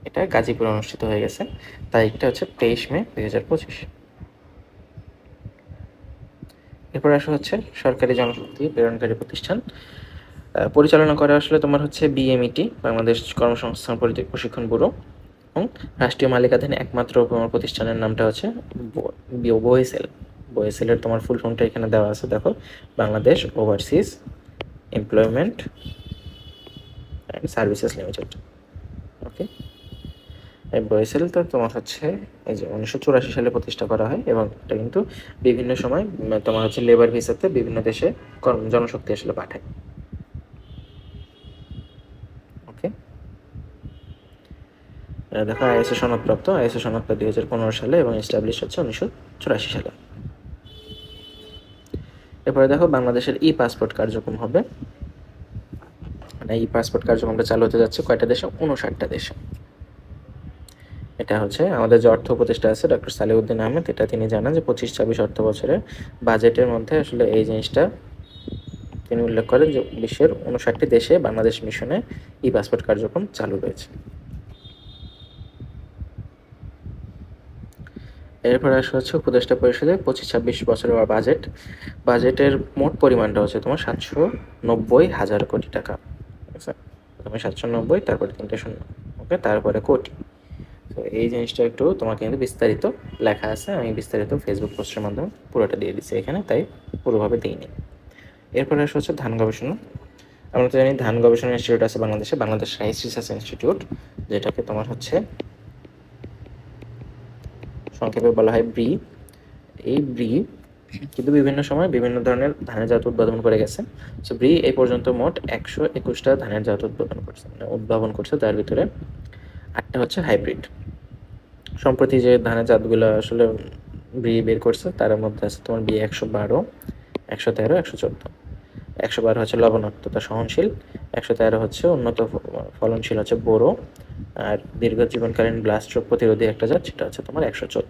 এটা গাজীপুরে অনুষ্ঠিত হয়ে গেছে, তারিখটা হচ্ছে 23 মে 2025। এরপর আসা হচ্ছে সরকারি জনশক্তি প্রেরণকারী প্রতিষ্ঠান। পরিচালনা করে আসলে তোমার হচ্ছে বিএমইটি, বাংলাদেশ কর্মসংস্থান প্রশিক্ষণ ব্যুরো। এবং রাষ্ট্রীয় মালিকাধীন একমাত্র প্রতিষ্ঠানের নামটা হচ্ছে বোয়েসেল। বোয়েসেলের তোমার ফুল ফর্মটা এখানে দেওয়া আছে, দেখো, Bangladesh overseas employment and services limited. Okay, এই বোয়েসেল তো তোমার হচ্ছে এই যে 1984 সালে প্রতিষ্ঠা করা হয় এবং এটা কিন্তু বিভিন্ন সময় তোমার হচ্ছে লেবার ভিসাতে বিভিন্ন দেশে জনশক্তি আসলে পাঠায়। ওকে, দেখো আইএসও সনদপ্রাপ্ত। আইএসও সনদটা 2015 সালে এবং এস্টাবলিশ হচ্ছে 1984 সালে। এরপরে দেখো বাংলাদেশের ই পাসপোর্ট কার্যক্রম হবে, মানে ই পাসপোর্ট কার্যক্রমটা চালু হতে যাচ্ছে কয়টা দেশে? 59টা দেশে। এটা হচ্ছে আমাদের যে অর্থ উপদেষ্টা আছে ডক্টর সালেউদ্দিন আহমেদ, এটা তিনি জানান যে 25-26 অর্থ বছরের বাজেটের মধ্যে আসলে এই জিনিসটা তিনি উল্লেখ করেন যে বিশ্বের 59টি দেশে বাংলাদেশ মিশনে ই পাসপোর্ট কার্যক্রম চালু রয়েছে। এরপরে আসা হচ্ছে উপদেষ্টা পরিষদের 25-26 বছরের বাজেটের মোট পরিমাণটা হচ্ছে তোমার 790,000 কোটি টাকা। ঠিক আছে, প্রথমে 790, তারপরে 3টে শূন্য, ওকে, তারপরে কোটি। তো এই জিনিসটা একটু তোমাকে কিন্তু বিস্তারিত লেখা আছে, আমি বিস্তারিত ফেসবুক পোস্টের মাধ্যমে পুরোটা দিয়ে দিচ্ছি এখানে, তাই পুরোভাবে দিইনি। এরপরে আসা হচ্ছে ধান গবেষণা। আমরা তো জানি ধান গবেষণা ইনস্টিটিউট আছে বাংলাদেশে, বাংলাদেশ রাইস রিসার্চ ইনস্টিটিউট, যেটাকে তোমার হচ্ছে সংক্ষেপে বলা হয় ব্রি। এই ব্রি কিন্তু বিভিন্ন সময় বিভিন্ন ধরনের ধানের জাত উদ্ভাবন করে গেছে। সো ব্রি এই পর্যন্ত মোট 121টা ধানের জাত উদ্ভাবন করছে, তার ভিতরে 8টা হচ্ছে হাইব্রিড। সম্প্রতি যে ধানের জাতগুলো আসলে ব্রি বের করছে তার মধ্যে আছে তোমার বি 112, 113, 114। 112 হচ্ছে লবণাক্ততা সহনশীল, 113 হচ্ছে উন্নত ফলনশীল হচ্ছে বোরো, আর দীর্ঘ জীবনকালীন ব্লাস্ট রোগ প্রতিরোধী একটা জাত, সেটা হচ্ছে তোমার 114।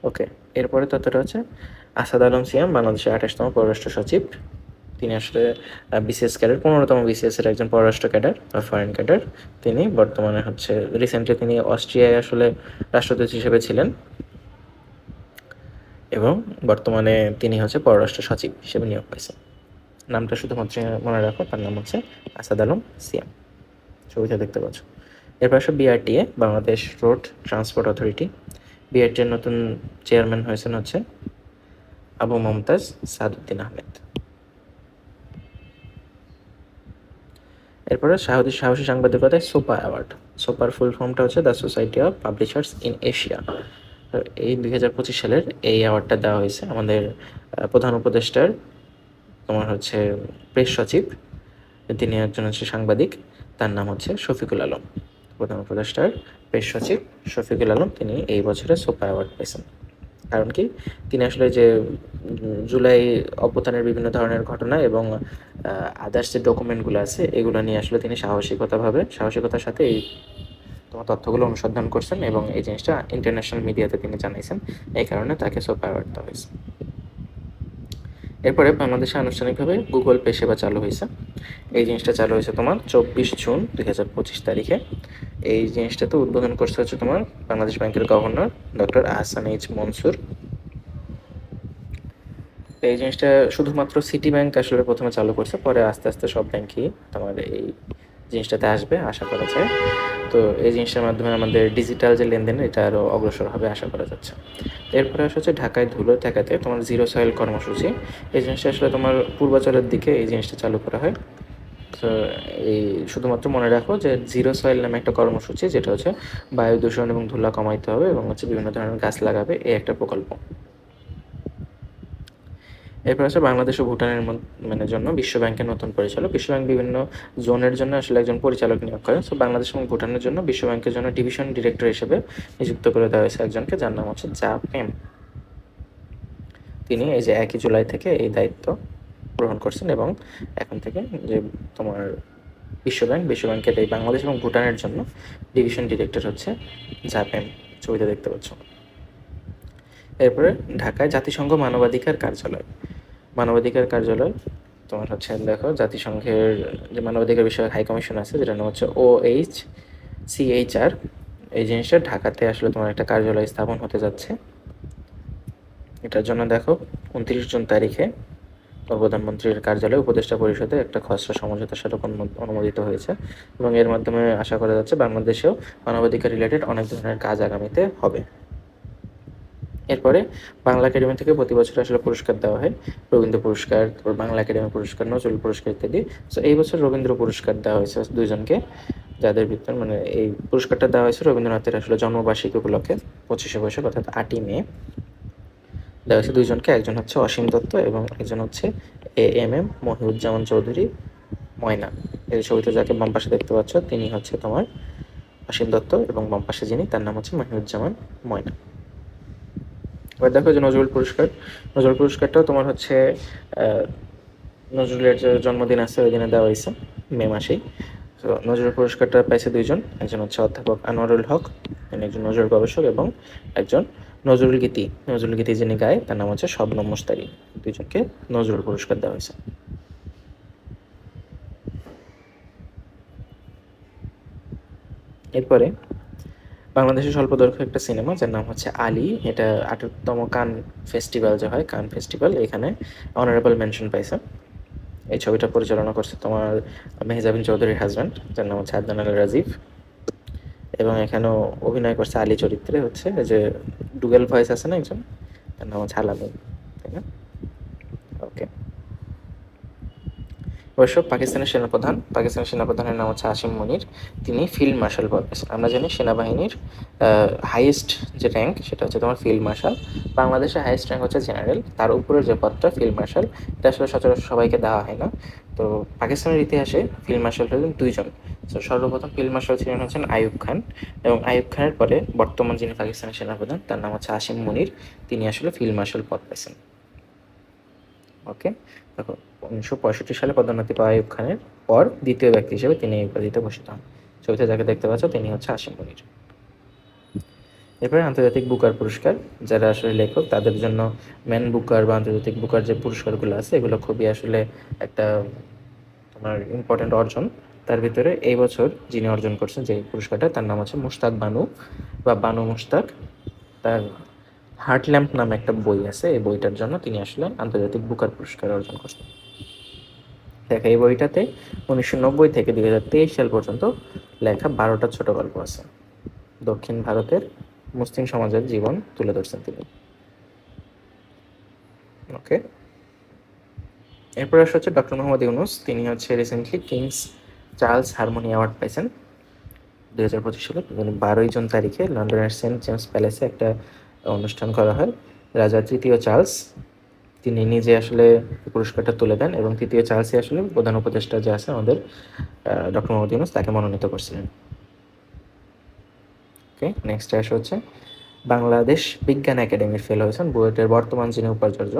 ওকে, এরপরে তথ্যটা হচ্ছে আসাদ আলম সিয়াম, বাংলাদেশের 28তম পররাষ্ট্র সচিব। তিনি আসলে বিসিএস ক্যাডার, 15তম বিসিএস এর একজন পররাষ্ট্র ক্যাডার বা ফরেন ক্যাডার। তিনি বর্তমানে হচ্ছে রিসেন্টলি তিনি অস্ট্রিয়ায় আসলে রাষ্ট্রদূত হিসেবে ছিলেন এবং বর্তমানে তিনি হচ্ছে পররাষ্ট্র সচিব হিসেবে নিয়োগ পাইছেন। নামটা শুধুমাত্র মনে রাখো, তার নাম হচ্ছে আসাদ আলম সিয়াম, ছবিটা দেখতে পাচ্ছ। এরপর আসলে BRTA, Bangladesh road transport authority. বিআরটির নতুন চেয়ারম্যান হয়েছেন হচ্ছে আবু মমতাজ সাদউদ্দিন আহমেদ। এরপরে সাহসী সাংবাদিকতায় সোপা অ্যাওয়ার্ড। সোপার ফুল ফর্মটা হচ্ছে the society of publishers in Asia. তো এই 2025 সালের এই অ্যাওয়ার্ডটা দেওয়া হয়েছে আমাদের প্রধান উপদেষ্টার তোমার হচ্ছে প্রেস সচিব, তিনি একজন হচ্ছে সাংবাদিক, তার নাম হচ্ছে শফিকুল আলম। প্রধান উপদেষ্টার প্রেস সচিব শফিকুল আলম, তিনি এই বছরে সোপা অ্যাওয়ার্ড পেয়েছেন। কারণ কি, তিনি আসলে যে জুলাই অভ্যুত্থানের বিভিন্ন ধরনের ঘটনা এবং আদার্স যে ডকুমেন্টগুলো আছে এগুলো নিয়ে আসলে তিনি সাহসিকতার সাথে এই তোমার তথ্যগুলো অনুসন্ধান করছেন এবং এই জিনিসটা ইন্টারন্যাশনাল মিডিয়াতে তিনি জানাইছেন, এই কারণে তাকে সোপা অ্যাওয়ার্ড দেওয়া হয়েছে। এরপরে বাংলাদেশে আনুষ্ঠানিকভাবে গুগল পে সেবা চালু হয়েছে। এই জিনিসটা চালু হয়েছে তোমার 24 জুন 2025 তারিখে। এই জিনিসটাতে উদ্বোধন করছে হচ্ছে তোমার বাংলাদেশ ব্যাংকের governor doctor Ahsan H Mansur. এই জিনিসটা শুধুমাত্র সিটি ব্যাংক আসলে প্রথমে চালু করছে, পরে আস্তে আস্তে সব ব্যাংকই তোমার এই জিনিসটাতে আসবে আশা করা যায়। তো এই জিনিসটার মাধ্যমে আমাদের ডিজিটাল যে লেনদেন এটা আরও অগ্রসর হবে আশা করা যাচ্ছে। এরপরে আসা হচ্ছে ঢাকায় ধুলো ঠেকাতে তোমার জিরো সয়েল কর্মসূচি। এই জিনিসটা আসলে তোমার পূর্বাচলের দিকে এই জিনিসটা চালু করা হয়। তো এই শুধুমাত্র মনে রাখো যে জিরো সয়েল নামে একটা কর্মসূচি, যেটা হচ্ছে বায়ু দূষণ এবং ধুলা কমাইতে হবে এবং হচ্ছে বিভিন্ন ধরনের গাছ লাগাবে, এই একটা প্রকল্প। এরপর আছে বাংলাদেশ ও ভুটানের মানে জন্য বিশ্ব ব্যাংকের নতুন পরিচালক। বিশ্ব ব্যাংক বিভিন্ন জোনের জন্য আসলে একজন পরিচালক নিয়োগ করে। সো বাংলাদেশ এবং ভুটানের জন্য বিশ্ব ব্যাংকের জন্য ডিভিশন ডিরেক্টর হিসেবে নিযুক্ত করে দেওয়া হয়েছে একজনকে, যার নাম হচ্ছে জা পেম। তিনি এই যে 1 জুলাই থেকে এই দায়িত্ব গ্রহণ করছেন এবং এখন থেকে যে তোমার বিশ্ব ব্যাংকের এই বাংলাদেশ এবং ভুটানের জন্য ডিভিশন ডিরেক্টর হচ্ছে জা পেম, ছবিতে দেখতে পাচ্ছ। এরপরে ঢাকায় জাতিসংঘ মানবাধিকার কার্যালয় তোমার হচ্ছে দেখো জাতিসংঘের যে মানবাধিকার বিষয়ক হাই কমিশন আছে, যেটা নাম হচ্ছে OHCHR। এই জিনিসটা ঢাকাতে আসলে তোমার একটা কার্যালয় স্থাপন হতে যাচ্ছে। এটার জন্য দেখো 29 জুন তারিখে প্রধানমন্ত্রীর কার্যালয়ে উপদেষ্টা পরিষদে একটা খসড়া সমঝোতা স্মারক অনুমোদিত হয়েছে এবং এর মাধ্যমে আশা করা যাচ্ছে বাংলাদেশেও মানবাধিকার রিলেটেড অনেক ধরনের কাজ আগামীতে হবে। এরপরে বাংলা একাডেমি থেকে প্রতি বছর আসলে পুরস্কার দেওয়া হয়, রবীন্দ্র পুরস্কার, তারপর বাংলা একাডেমি পুরস্কার, নজরুল পুরস্কার ইত্যাদি। সো এই বছর রবীন্দ্র পুরস্কার দেওয়া হয়েছে দুইজনকে, যাদের ভিতর মানে এই পুরস্কারটা দেওয়া হয়েছে রবীন্দ্রনাথের আসলে জন্মবার্ষিকী উপলক্ষে 25শে বৈশাখ অর্থাৎ 8ই মে দেওয়া হয়েছে দুইজনকে। একজন হচ্ছে অসীম দত্ত এবং একজন হচ্ছে AMM মহিউজ্জামান চৌধুরী ময়না। এই ছবিতে যাকে বাম পাশে দেখতে পাচ্ছ তিনি হচ্ছে তোমার অসীম দত্ত এবং বাম পাশে যিনি তার নাম হচ্ছে মহিউজ্জামান ময়না। এবার দেখো যে নজরুল পুরস্কারটাও তোমার হচ্ছে নজরুলের যে জন্মদিন আছে ওই দিনে দেওয়া হয়েছে মে মাসেই। তো নজরুল পুরস্কারটা পাইছে দুইজন, একজন হচ্ছে অধ্যাপক আনোয়ারুল হক, একজন নজরুল গবেষক, এবং একজন নজরুল গীতি যিনি গায় তার নাম হচ্ছে শবনম মুস্তারি। দুইজনকে নজরুল পুরস্কার দেওয়া হয়েছে। এরপরে বাংলাদেশের স্বল্পদৈর্ঘ্য একটা সিনেমা যার নাম হচ্ছে আলী, এটা 18তম কান ফেস্টিভ্যাল যে হয় কান ফেস্টিভ্যাল, এখানে অনারেবল মেনশন পাইছে। এই ছবিটা পরিচালনা করছে তোমার মেহজাবিন চৌধুরীর হাজব্যান্ড, যার নাম হচ্ছে আদনান আল রাজীব, এবং এখানেও অভিনয় করছে আলী চরিত্রে হচ্ছে যে ডুগেল ভয়েস আছে না একজন, তার নাম হচ্ছে আলামিন, তাই না? ওকে। অবশ্য পাকিস্তানের সেনাপ্রধানের নাম হচ্ছে আসিম মনির, তিনি ফিল্ড মার্শাল পদ পেয়েছেন। আমরা জানি সেনাবাহিনীর হাইয়েস্ট যে র্যাঙ্ক সেটা হচ্ছে তোমার ফিল্ড মার্শাল, বাংলাদেশের হাইয়েস্ট র্যাঙ্ক হচ্ছে জেনারেল, তার উপরের যে পদটা ফিল্ড মার্শাল, এটা আসলে সচরাচর সবাইকে দেওয়া হয় না। তো পাকিস্তানের ইতিহাসে ফিল্ড মার্শাল হলেন দুইজন। তো সর্বপ্রথম ফিল্ড মার্শাল ছিলেন হচ্ছেন আইয়ুব খান, এবং আইয়ুব খানের পরে বর্তমান যিনি পাকিস্তানের সেনাপ্রধান তার নাম হচ্ছে আসিম মনির, তিনি আসলে ফিল্ড মার্শাল পদ পেয়েছেন। ওকে, দেখো 1965 সালে পদোন্নতি পাওয়া আইয়ুব খানের পর দ্বিতীয় ব্যক্তি হিসেবে তিনি এই উপাধিতে ভূষিত হন। ছবিতে যাকে দেখতে পাচ্ছ তিনি হচ্ছে আসিম মনির। এরপরে আন্তর্জাতিক বুকার পুরস্কার, যারা আসলে লেখক তাদের জন্য ম্যান বুকার বা আন্তর্জাতিক বুকার যে পুরস্কারগুলো আছে এগুলো খুবই আসলে একটা তোমার ইম্পর্টেন্ট অর্জন। তার ভিতরে এই বছর যিনি অর্জন করছেন যে পুরস্কারটা তার নাম হচ্ছে মুশতাক বানু বা বানু মুশতাক। তার হার্ট ল্যাম্প নামে একটা বই আছে, এই বইটার জন্য তিনি আসলে আন্তর্জাতিক বুকার পুরস্কার অর্জন করছেন। দেখো এই বইটাতে 1990 থেকে 2023 সাল পর্যন্ত লেখা 12টা ছোট গল্প আছে দক্ষিণ ভারতের মুসলিম সমাজের জীবন তুলে ধরছেন তিনি। ওকে, এরপর আসা হচ্ছে ডক্টর মোহাম্মদ ইউনুস। তিনি হচ্ছে recently Kings Charles Harmony Award পাইছেন 2025 সালে। 12 জুন তারিখে লন্ডনের সেন্ট জেমস প্যালেসে একটা অনুষ্ঠান করা হয়। রাজা তৃতীয় চার্লস তিনি নিজে আসলে পুরস্কারটা তুলে দেন, এবং তৃতীয় চার্লসই আসলে প্রধান উপদেষ্টা যে আছে আমাদের ডক্টর মোহাম্মদ ইউনুস, তাকে মনোনীত করছিলেন। ওকে, নেক্সট আসা হচ্ছে বাংলাদেশ বিজ্ঞান একাডেমির ফেলো হয়েছেন বুয়েটের বর্তমান যিনি উপাচার্য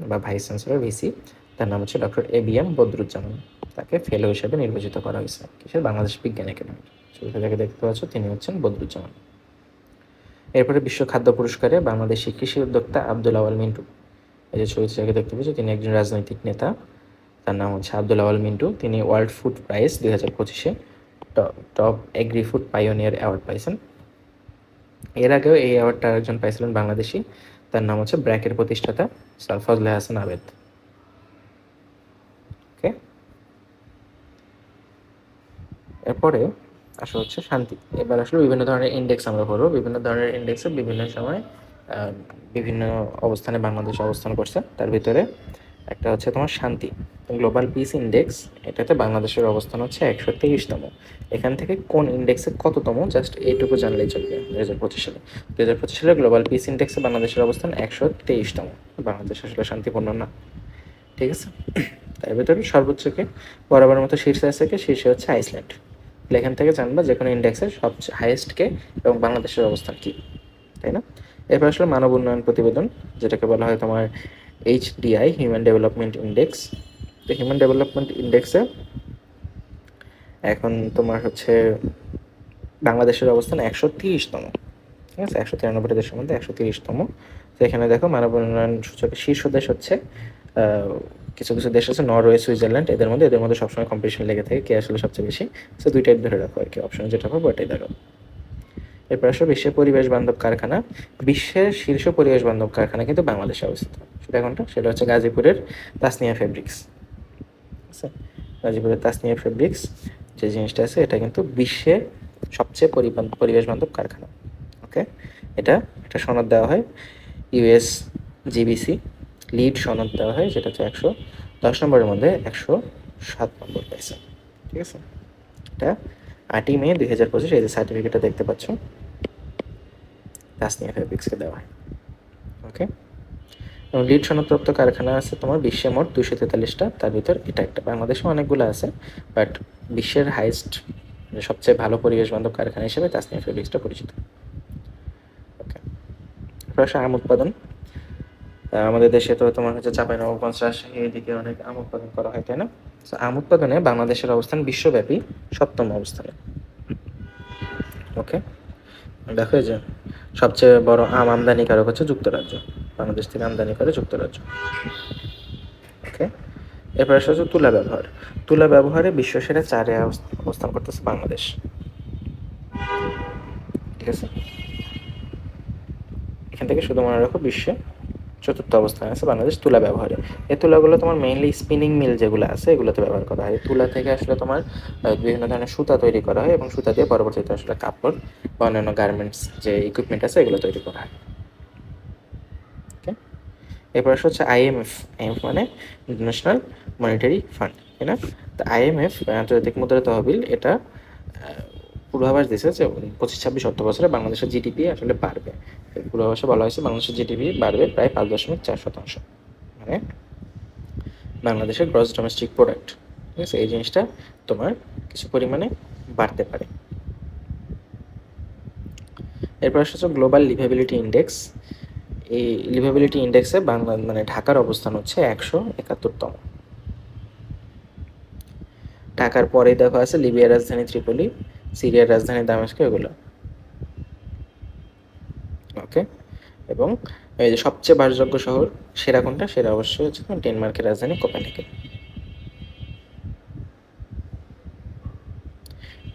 বা ভাইস চ্যান্সেলর ভিসি, তার নাম হচ্ছে ডক্টর ABM বদরুজ্জামান। তাকে ফেলো হিসেবে নির্বাচিত করা হয়েছে কিসের? বাংলাদেশ বিজ্ঞান একাডেমির। ছবিতে যাকে দেখতে পাচ্ছ তিনি হচ্ছেন বদরুজ্জামান। এরপরে বিশ্ব খাদ্য পুরস্কারে বাংলাদেশি কৃষি উদ্যোক্তা আব্দুল আওয়াল মিন্টু, এই যে ছবিতে যাকে দেখতে পাচ্ছ তিনি একজন রাজনৈতিক নেতা, তার নাম হচ্ছে আব্দুল আওয়াল মিন্টু। তিনি ওয়ার্ল্ড ফুড প্রাইজ 2025-এ top agri food pioneer award পাইছেন। এর আগেও এই অ্যাওয়ার্ডটা একজন পাইছিলেন বাংলাদেশি, তার নাম হচ্ছে ব্র্যাকের প্রতিষ্ঠাতা স্যার ফজলে হাসান আবেদ। ওকে, এরপরে আসা হচ্ছে শান্তি। এবার আসলে বিভিন্ন ধরনের ইন্ডেক্স আমরা করবো। বিভিন্ন ধরনের ইন্ডেক্সে বিভিন্ন সময় বিভিন্ন অবস্থানে বাংলাদেশ অবস্থান করছে। তার ভিতরে একটা হচ্ছে তোমার শান্তি গ্লোবাল পিস ইন্ডেক্স, এটাতে বাংলাদেশের অবস্থান হচ্ছে 123তম। এখান থেকে কোন ইন্ডেক্সে কততম জাস্ট এইটুকু জানলেই চলবে। 2025 সালে গ্লোবাল পিস ইন্ডেক্সে বাংলাদেশের অবস্থান 123তম। বাংলাদেশ আসলে শান্তিপূর্ণ না, ঠিক আছে। তার ভিতরে সর্বোচ্চকে বরাবর মতো শীর্ষে আছে কে? শীর্ষে হচ্ছে আইসল্যান্ড। এখান থেকে জানবা যে কোনো ইন্ডেক্সের সবচেয়ে হাইয়েস্ট কে এবং বাংলাদেশের অবস্থান কি, তাই না? এরপর আসলে মানব উন্নয়ন প্রতিবেদন, যেটাকে বলা হয় তোমার HDI হিউম্যান ডেভেলপমেন্ট ইন্ডেক্স। তো হিউম্যান ডেভেলপমেন্ট ইন্ডেক্সে এখন তোমার হচ্ছে বাংলাদেশের অবস্থান 130তম, ঠিক আছে। 193টা দেশের মধ্যে 130তম। তো এখানে দেখো মানব উন্নয়ন সূচকের শীর্ষ দেশ হচ্ছে কিছু কিছু দেশ আছে নরওয়ে, সুইজারল্যান্ড, এদের মধ্যে সবসময় কম্পিটিশন লেগে থাকে কে আসলে সবচেয়ে বেশি। সো দুইটাই ধরে রাখো আর কি, অপশন যেটা পাবো এটাই দেখো। এরপর আসলে বিশ্বের পরিবেশ বান্ধব কারখানা। বিশ্বের শীর্ষ পরিবেশ বান্ধব কারখানা কিন্তু বাংলাদেশে অবস্থিত। সেটা কোনটা? সেটা হচ্ছে গাজীপুরের তাসনিয়া ফেব্রিক্স। আচ্ছা, গাজীপুরের তাসনিয়া ফেব্রিক্স যে জিনিসটা আছে এটা কিন্তু বিশ্বের সবচেয়ে পরিবেশ বান্ধব কারখানা। ওকে, এটা একটা সনদ দেওয়া হয় USGBC লিড সনদ দেওয়া হয়, যেটা হচ্ছে 110 নম্বরের মধ্যে 107 নম্বর পাইছে, ঠিক আছে। এটা 8ই মে 2025 এই যে সার্টিফিকেটটা দেখতে পাচ্ছ তাসনিয়া ফেব্রিক্সকে দেওয়া হয়। ওকে, এবং লিড সনদপ্রাপ্ত কারখানা আছে তোমার বিশ্বে মোট 243টা, তার ভিতর এটা একটা। বাংলাদেশে অনেকগুলো আছে, বাট বিশ্বের হাইস্ট সবচেয়ে ভালো পরিবেশ বান্ধব কারখানা হিসেবে তাসনিয়া ফেব্রিক্সটা পরিচিত। ওকে, আম উৎপাদন। আমাদের দেশে তো তোমার হচ্ছে চাঁপাইনবাবগঞ্জ, রাজশাহী এদিকে অনেক আম উৎপাদন করা হয়, তাই না? তো আম উৎপাদনে বাংলাদেশের অবস্থান বিশ্বব্যাপী 7তম অবস্থানে। ওকে, দেখো যে সবচেয়ে বড় আম আমদানিকারক হচ্ছে যুক্তরাজ্য, বাংলাদেশ থেকে আমদানি করে যুক্তরাজ্য। ওকে, এরপর আসা হচ্ছে তুলা ব্যবহার। তুলা ব্যবহারে বিশ্বসেরা 4-এ অবস্থান করতেছে বাংলাদেশ, ঠিক আছে। এখান থেকে শুধু মনে রাখো বিশ্বে 4র্থ অবস্থানে আছে বাংলাদেশ তুলা ব্যবহারে। এই তুলাগুলো তোমার মেইনলি স্পিনিং মিল যেগুলো আছে এগুলোতে ব্যবহার করা হয়। তুলা থেকে আসলে তোমার বিভিন্ন ধরনের সুতা তৈরি করা হয়, এবং সুতা দিয়ে পরবর্তীতে আসলে কাপড় বা অন্যান্য গার্মেন্টস যে ইকুইপমেন্ট আছে এগুলো তৈরি করা হয়। ওকে, এরপর আসলে হচ্ছে IMF। IMF মানে ইন্টারন্যাশনাল মনিটারি ফান্ড, তাই না? তো IMF আন্তর্জাতিক মুদ্রা তহবিল এটা পূর্বাভাস দিয়েছে যে 25-26 অর্থ বছরে বাংলাদেশের জিডিপি আসলে বাড়বে। পূর্বাভাসে বলা হয়েছে বাংলাদেশের জিডিপি বাড়বে প্রায় 5.4%, মানে বাংলাদেশের গ্রস ডোমেস্টিক প্রোডাক্ট, ঠিক আছে। এই জিনিসটা তোমার কিছু পরিমাণে বাড়তে পারে। এরপর আসছে গ্লোবাল লিভেবিলিটি ইন্ডেক্স। এই লিভেবিলিটি ইন্ডেক্সে বাংলা মানে ঢাকার অবস্থান হচ্ছে 171তম। ঢাকার পরেই দেখো আছে লিবিয়ার রাজধানী ত্রিপলি, সিরিয়ার রাজধানী দামেস্ক, এগুলো। ওকে, এবং এই যে সবচেয়ে বাসযোগ্য শহর সেরা কোনটা? সেরা অবশ্যই হচ্ছে ডেনমার্কের রাজধানী কোপেনহেগেন।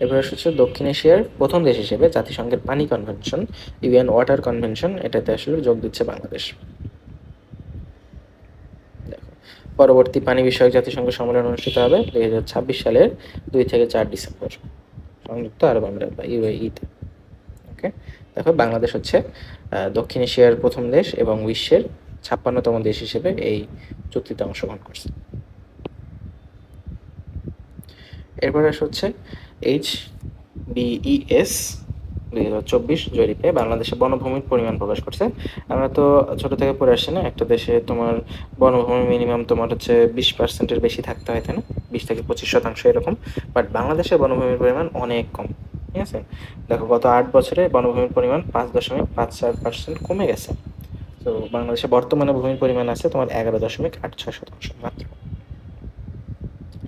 এবার হচ্ছে দক্ষিণ এশিয়ার প্রথম দেশ হিসেবে জাতিসংঘের পানি কনভেনশন UN ওয়াটার কনভেনশন এটাতে আসলে যোগ দিচ্ছে বাংলাদেশ। দেখো, পরবর্তী পানি বিষয়ক জাতিসংঘ সম্মেলন অনুষ্ঠিত হবে 2026 সালের 2 থেকে 4 ডিসেম্বর সংযুক্ত আরব আমিরাত বা UAE তে। ওকে, ওকে, দেখো বাংলাদেশ হচ্ছে দক্ষিণ এশিয়ার প্রথম দেশ এবং বিশ্বের 56তম দেশ হিসেবে এই চুক্তিতে অংশগ্রহণ করছে। এরপর আসে হচ্ছে HBES 2024 জরিপে বাংলাদেশে বনভূমির পরিমাণ প্রকাশ করছে। আমরা তো ছোট থেকে পড়ে আসছি না, একটা দেশে তোমার বনভূমি মিনিমাম তোমার হচ্ছে 20%-এর বেশি থাকতে হয়, তাই না? 20-25% এরকম। বাট বাংলাদেশে বনভূমির পরিমাণ অনেক কম, ঠিক আছে? দেখো গত 8 বছরে বনভূমির পরিমাণ 5.54% কমে গেছে। তো বাংলাদেশে বর্তমানে ভূমির পরিমাণ আছে তোমার 11.86% মাত্র।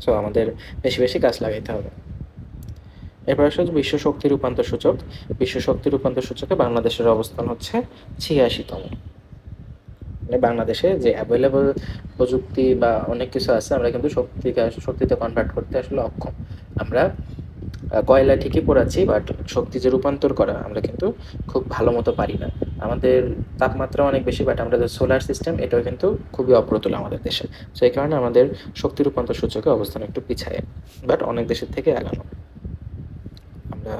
সো আমাদের বেশি বেশি গাছ লাগাইতে হবে। এরপর আসলে বিশ্ব শক্তি রূপান্তর সূচক। বিশ্ব শক্তি রূপান্তর সূচকে বাংলাদেশের অবস্থান হচ্ছে 86তম। মানে বাংলাদেশে যে অ্যাভেলেবল প্রযুক্তি বা অনেক কিছু আছে, আমরা কিন্তু শক্তিতে কনভার্ট করতে আসলে অক্ষম। আমরা কয়লা ঠিকই পোড়াচ্ছি, বাট শক্তি যে রূপান্তর করা আমরা কিন্তু খুব ভালো মতো পারি না। আমাদের তাপমাত্রা অনেক বেশি, বাট আমাদের সোলার সিস্টেম এটাও কিন্তু খুবই অপ্রতুল আমাদের দেশে। সো এই কারণে আমাদের শক্তি রূপান্তর সূচকে অবস্থান একটু পিছায়, বাট অনেক দেশের থেকে আগানো। আমরা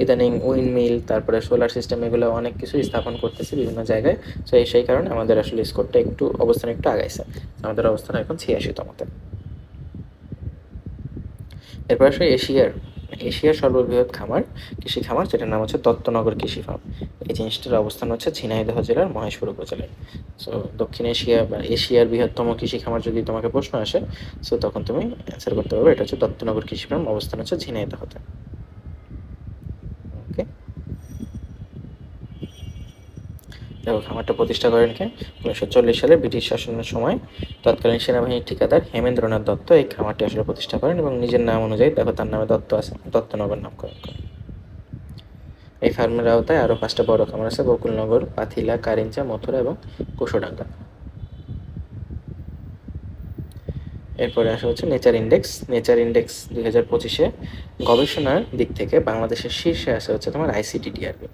ইদানিং উইন্ডমিল, তারপরে সোলার সিস্টেম, এগুলো অনেক কিছু স্থাপন করতেছি বিভিন্ন জায়গায়। সো সেই কারণে আমাদের আসলে স্কোরটা একটু অবস্থান একটু আগাইছে। আমাদের অবস্থান এখন 86তমতে। এরপর আসলে এশিয়ার সর্ববৃহৎ কৃষি খামার, যেটার নাম হচ্ছে দত্তনগর কৃষি ফার্ম। এই জিনিসটার অবস্থান হচ্ছে ঝিনাইদহ জেলার মহেশপুর উপজেলায়। সো দক্ষিণ এশিয়া বা এশিয়ার বৃহত্তম কৃষি খামার যদি তোমাকে প্রশ্ন আসে, সো তখন তুমি অ্যান্সার করতে পারবে এটা হচ্ছে দত্তনগর কৃষি ফার্ম, অবস্থান হচ্ছে ঝিনাইদহতে। ওকে, দেখো খামারটা প্রতিষ্ঠা করেন কে? 1940 সালে ব্রিটিশ শাসনের সময় তৎকালীন সেনাবাহিনীর ঠিকাদার হেমেন্দ্রনাথ দত্ত এই খামারটি আসলে প্রতিষ্ঠা করেন এবং নিজের নাম অনুযায়ী, দেখো তার নামে দত্ত আছে, দত্তনগর নামকরণ করেন। এই ফার্মের আওতায় আরও 5টা বড় খামার আছে: বকুলনগর, পাথিলা, কারিঞ্চা, মথুরা এবং কুশডাঙ্গা। এরপরে আসা হচ্ছে নেচার ইন্ডেক্স 2025-এ গবেষণার দিক থেকে বাংলাদেশের শীর্ষে আসা হচ্ছে তোমার আইসিডিডিআরবি,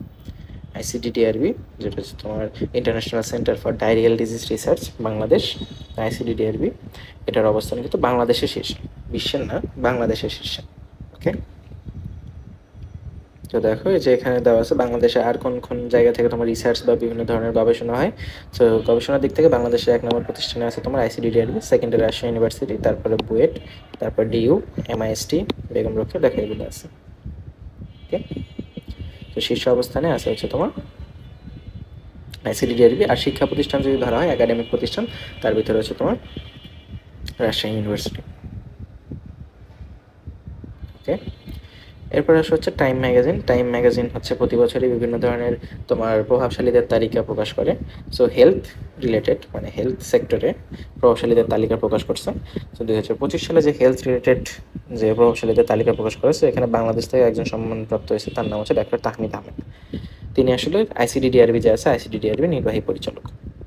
যেটা হচ্ছে তোমার international centre for diarrhoeal disease research Bangladesh, ICDDRB. এটার অবস্থান কিন্তু বাংলাদেশের শীর্ষে, বিশ্বের না, বাংলাদেশের শীর্ষে। ওকে, তো দেখো এই যে এখানে দেওয়া আছে বাংলাদেশে আর কোন কোন জায়গা থেকে তোমার রিসার্চ বা বিভিন্ন ধরনের গবেষণা হয়। তো গবেষণার দিক থেকে বাংলাদেশের 1 নম্বর প্রতিষ্ঠানে আছে তোমার আইসিডিডিআরবি, সেকেন্ডে রাজশাহী ইউনিভার্সিটি, তারপরে বুয়েট, তারপর ডিইউ, এমআইএসটি, বেগম রোকেয়া, দেখো এগুলো আছে। ওকে, তো শীর্ষ অবস্থানে আছে হচ্ছে তোমার আইসিডিডিআরবি। আর শিক্ষা প্রতিষ্ঠান যদি ধরা হয়, একাডেমিক প্রতিষ্ঠান, তার ভিতরে হচ্ছে তোমার রাজশাহী ইউনিভার্সিটি। ওকে, এরপর আসা হচ্ছে টাইম ম্যাগাজিন হচ্ছে প্রতি বছরই বিভিন্ন ধরনের তোমার প্রভাবশালীদের তালিকা প্রকাশ করে। সো হেলথ রিলেটেড, মানে হেলথ সেক্টরে প্রভাবশালীদের তালিকা প্রকাশ করছে। তো 2025 সালে যে হেলথ রিলেটেড যে প্রভাবশালীদের তালিকা প্রকাশ করেছে, এখানে বাংলাদেশ থেকে একজন সম্মানপ্রাপ্ত হয়েছে, তার নাম হচ্ছে ডাক্তার তাহমিদ আহমেদ। তিনি আসলে আইসিডিডিআরবি যে আছে, আইসিডিডিআরবি নির্বাহী পরিচালক।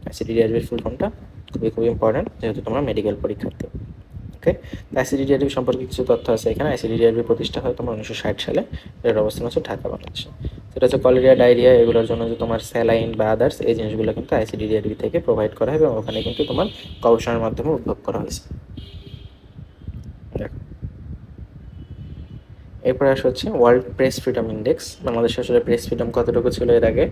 আইসিডিডিআরবির ফুল ফর্মটা খুবই ইম্পর্টেন্ট, যেহেতু তোমরা মেডিকেল পরীক্ষার্থী। ওকে, আইসিডিডিআরবি সম্পর্কে কিছু তথ্য আছে এখানে। আইসিডিডিআরবি প্রতিষ্ঠা হয় তোমার 1960 সালে। এর অবস্থান হচ্ছে ঢাকা, বাংলাদেশে। সেটা হচ্ছে কলেরিয়া, ডায়রিয়া, এগুলোর জন্য যে তোমার স্যালাইন বা আদার্স, এই জিনিসগুলো কিন্তু আইসিডিডিআরবি থেকে প্রোভাইড করা হয় এবং ওখানে কিন্তু তোমার গবেষণার মাধ্যমে উদ্ভব করা হয়েছে। দেখো, এরপরে আসা হচ্ছে ওয়ার্ল্ড প্রেস ফ্রিডম ইন্ডেক্স। বাংলাদেশে আসলে প্রেস ফ্রিডম কতটুকু ছিল এর আগে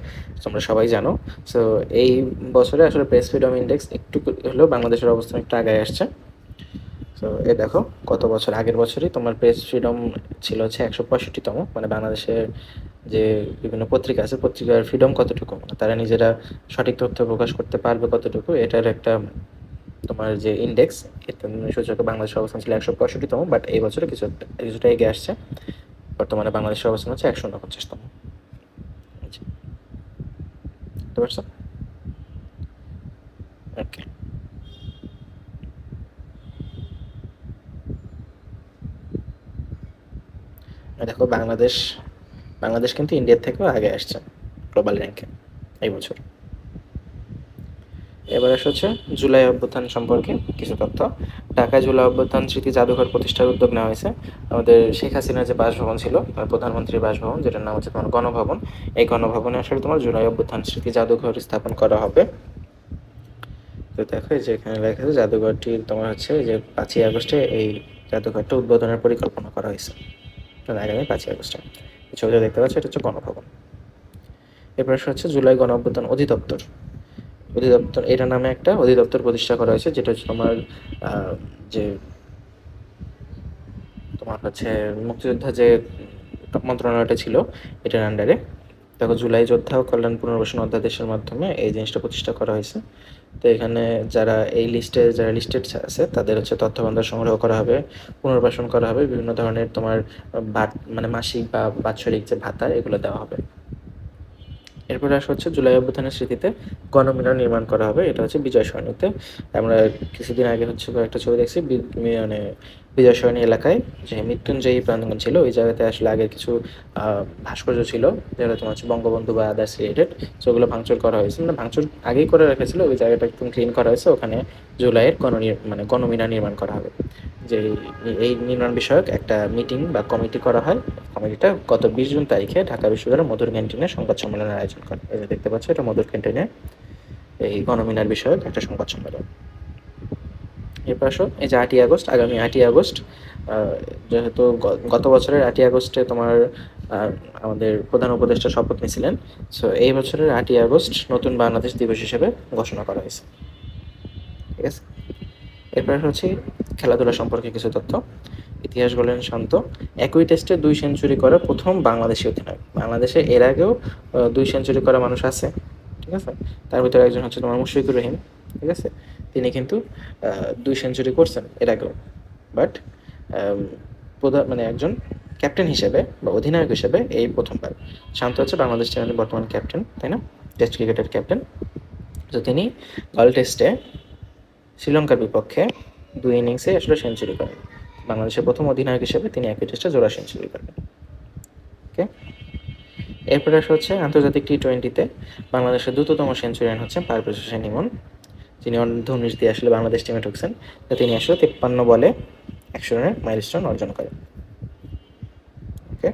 তোমরা সবাই জানো। সো এই বছরে আসলে প্রেস ফ্রিডম ইন্ডেক্স একটু হলেও বাংলাদেশের অবস্থান একটু আগে আসছে। তো এ দেখো কত বছর আগের বছরই তোমার প্রেস ফ্রিডম ছিল হচ্ছে 165তম। মানে বাংলাদেশের যে বিভিন্ন পত্রিকা আছে, পত্রিকার ফ্রিডম কতটুকু, তারা নিজেরা সঠিক তথ্য প্রকাশ করতে পারবে কতটুকু, এটার একটা তোমার যে ইন্ডেক্স, এটা সূচকে বাংলাদেশের অবস্থান ছিল 165তম, বাট এই বছরে কিছুটা এগিয়ে আসছে। বর্তমানে বাংলাদেশের অবস্থান হচ্ছে 149তম। বুঝতে পারছো? ওকে, দেখো বাংলাদেশ কিন্তু ইন্ডিয়ার থেকেও আগে আসছে গ্লোবাল র্যাঙ্কে এই বছর। এবার আসা হচ্ছে জুলাই অভ্যুত্থান সম্পর্কে কিছু তথ্য। ঢাকায় জুলাই অভ্যুত্থান স্মৃতি জাদুঘর প্রতিষ্ঠার উদ্যোগ নেওয়া হয়েছে। আমাদের শেখ হাসিনার যে বাসভবন ছিল, প্রধানমন্ত্রীর বাসভবন, যেটার নাম হচ্ছে তোমার গণভবন, এই গণভবনে আসলে তোমার জুলাই অভ্যুত্থান স্মৃতি জাদুঘর স্থাপন করা হবে। তো দেখো এই যে এখানে লেখা আছে জাদুঘরটি তোমার হচ্ছে যে 5ই আগস্টে এই জাদুঘরটা উদ্বোধনের পরিকল্পনা করা হয়েছে, আগামী 5ই আগস্টে। ছবিটা দেখতে পাচ্ছ, এটা হচ্ছে গণভবন। এরপর হচ্ছে জুলাই গণ অভ্যুত্থান অধিদপ্তর। অধিদপ্তর এটা নামে একটা অধিদপ্তর প্রতিষ্ঠা করা হয়েছে, যেটা হচ্ছে তোমার যে তোমার হচ্ছে মুক্তিযোদ্ধা যে মন্ত্রণালয়টা ছিল এটার আন্ডারে। দেখো জুলাই যোদ্ধা ও কল্যাণ পুনর্বাসন অধ্যাদেশের মাধ্যমে এই জিনিসটা প্রতিষ্ঠা করা হয়েছে। তো এখানে যারা এই লিস্টে যারা লিস্টেড আছে তাদের হচ্ছে তথ্য ভান্ডার সংগ্রহ করা হবে, পুনর্বাসন করা হবে, বিভিন্ন ধরনের তোমার মানে মাসিক বা বাৎসরিক যে ভাতা এগুলো দেওয়া হবে। এরপরে আসা হচ্ছে জুলাই অভ্যুত্থানের স্মৃতিতে গণমিলন নির্মাণ করা হবে, এটা হচ্ছে বিজয় সরণিতে। আমরা কিছুদিন আগে হচ্ছে একটা ছবি দেখছি মানে বিজয় সরণি এলাকায় যে মৃত্যুঞ্জয়ী প্রাঙ্গণ ছিল, ওই জায়গাতে আসলে আগের কিছু ভাস্কর্য ছিল যেগুলো তোমার হচ্ছে বঙ্গবন্ধু বা আদার্স রিলেটেড, সেগুলো ভাঙচুর করা হয়েছে, মানে ভাঙচুর আগেই করে রেখেছিল, ওই জায়গাটা একদম ক্লিন করা হয়েছে। ওখানে জুলাইয়ের মানে গণমিলন নির্মাণ করা হবে। যে এই নির্মাণ বিষয়ক একটা মিটিং বা কমিটি করা হয়। কমিটিটা গত 20 জুন তারিখে ঢাকা বিশ্ববিদ্যালয়ের মধুর ক্যান্টিনে সংবাদ সম্মেলনের আয়োজন করে। এই যে দেখতে পাচ্ছ, এটা মধুর ক্যান্টিনে এই গণমিলন বিষয়ক একটা সংবাদ সম্মেলন। এরপর আসো, এই যে 8ই আগস্ট, আগামী 8ই আগস্ট, যেহেতু গত বছরের 8ই আগস্টে তোমার আমাদের প্রধান উপদেষ্টা শপথ নিয়েছিলেন, সো এই বছরের 8ই আগস্ট নতুন বাংলাদেশ দিবস হিসেবে ঘোষণা করা হয়েছে। ঠিক আছে, এরপর হচ্ছে খেলাধুলা সম্পর্কে কিছু তথ্য। ইতিহাস বলেন শান্ত, একই টেস্টে 2 সেঞ্চুরি করা প্রথম বাংলাদেশি অধিনায়ক। বাংলাদেশে এর আগেও 2 সেঞ্চুরি করা মানুষ আছে, ঠিক আছে। তার ভিতরে একজন হচ্ছে তোমার মুশফিকুর রহিম, ঠিক আছে। তিনি কিন্তু 2 সেঞ্চুরি করছেন এর আগেও, বাট মানে একজন ক্যাপ্টেন হিসেবে বা অধিনায়ক হিসেবে এই প্রথমবার। শান্ত হচ্ছে বাংলাদেশ টিমের বর্তমান ক্যাপ্টেন, তাই না, টেস্ট ক্রিকেটের ক্যাপ্টেন। তো তিনি গল টেস্টে শ্রীলঙ্কার বিপক্ষে 2 ইনিংসে আসলে সেঞ্চুরি করেন। বাংলাদেশের প্রথম অধিনায়ক হিসেবে তিনি একই টেস্টে জোড়া সেঞ্চুরি করেন। ওকে, এরপরে আসা হচ্ছে আন্তর্জাতিক টি-20তে বাংলাদেশের দ্রুততম সেঞ্চুরিয়ান হচ্ছেন পারভেজ হোসেন ইমন, যিনি অর্ধ 19 দিয়ে আসলে বাংলাদেশ টিমে ঢুকছেন। তো তিনি আসলে 53 বলে 100 রানের মাইলস্টোন অর্জন করেন। ওকে,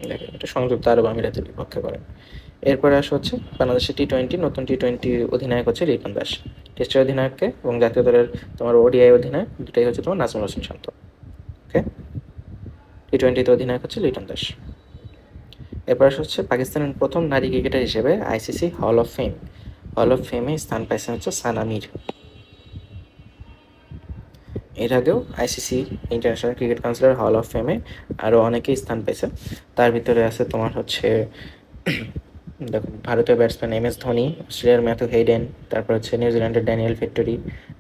দেখেন এটা সংযুক্ত আরব আমিরাতের বিপক্ষে করেন। এরপরে আসা হচ্ছে বাংলাদেশের নতুন টি-20 অধিনায়ক হচ্ছে রিপন দাস। টেস্টের অধিনায়ককে এবং জাতীয় দলের তোমার ওডিআই অধিনায়ক দুটাই হচ্ছে তোমার নাজমুল হোসেন শান্ত। ওকে, টি-20তে অধিনায়ক হচ্ছে লিটন দাস। এরপর আসা হচ্ছে পাকিস্তানের প্রথম নারী ক্রিকেটার হিসেবে আইসিসি হল অফ ফেমে স্থান পাইছেন হচ্ছে সানা মির। এর আগেও আইসিসি ইন্টারন্যাশনাল ক্রিকেট কাউন্সিলের হল অফ ফেমে আরও অনেকেই স্থান পেয়েছে। তার ভিতরে আছে তোমার হচ্ছে দেখো ভারতীয় ব্যাটসম্যান MS ধোনি, অস্ট্রেলিয়ার ম্যাথু হেইডেন, তারপর হচ্ছে নিউজিল্যান্ডের ড্যানিয়েল ভেট্টরি,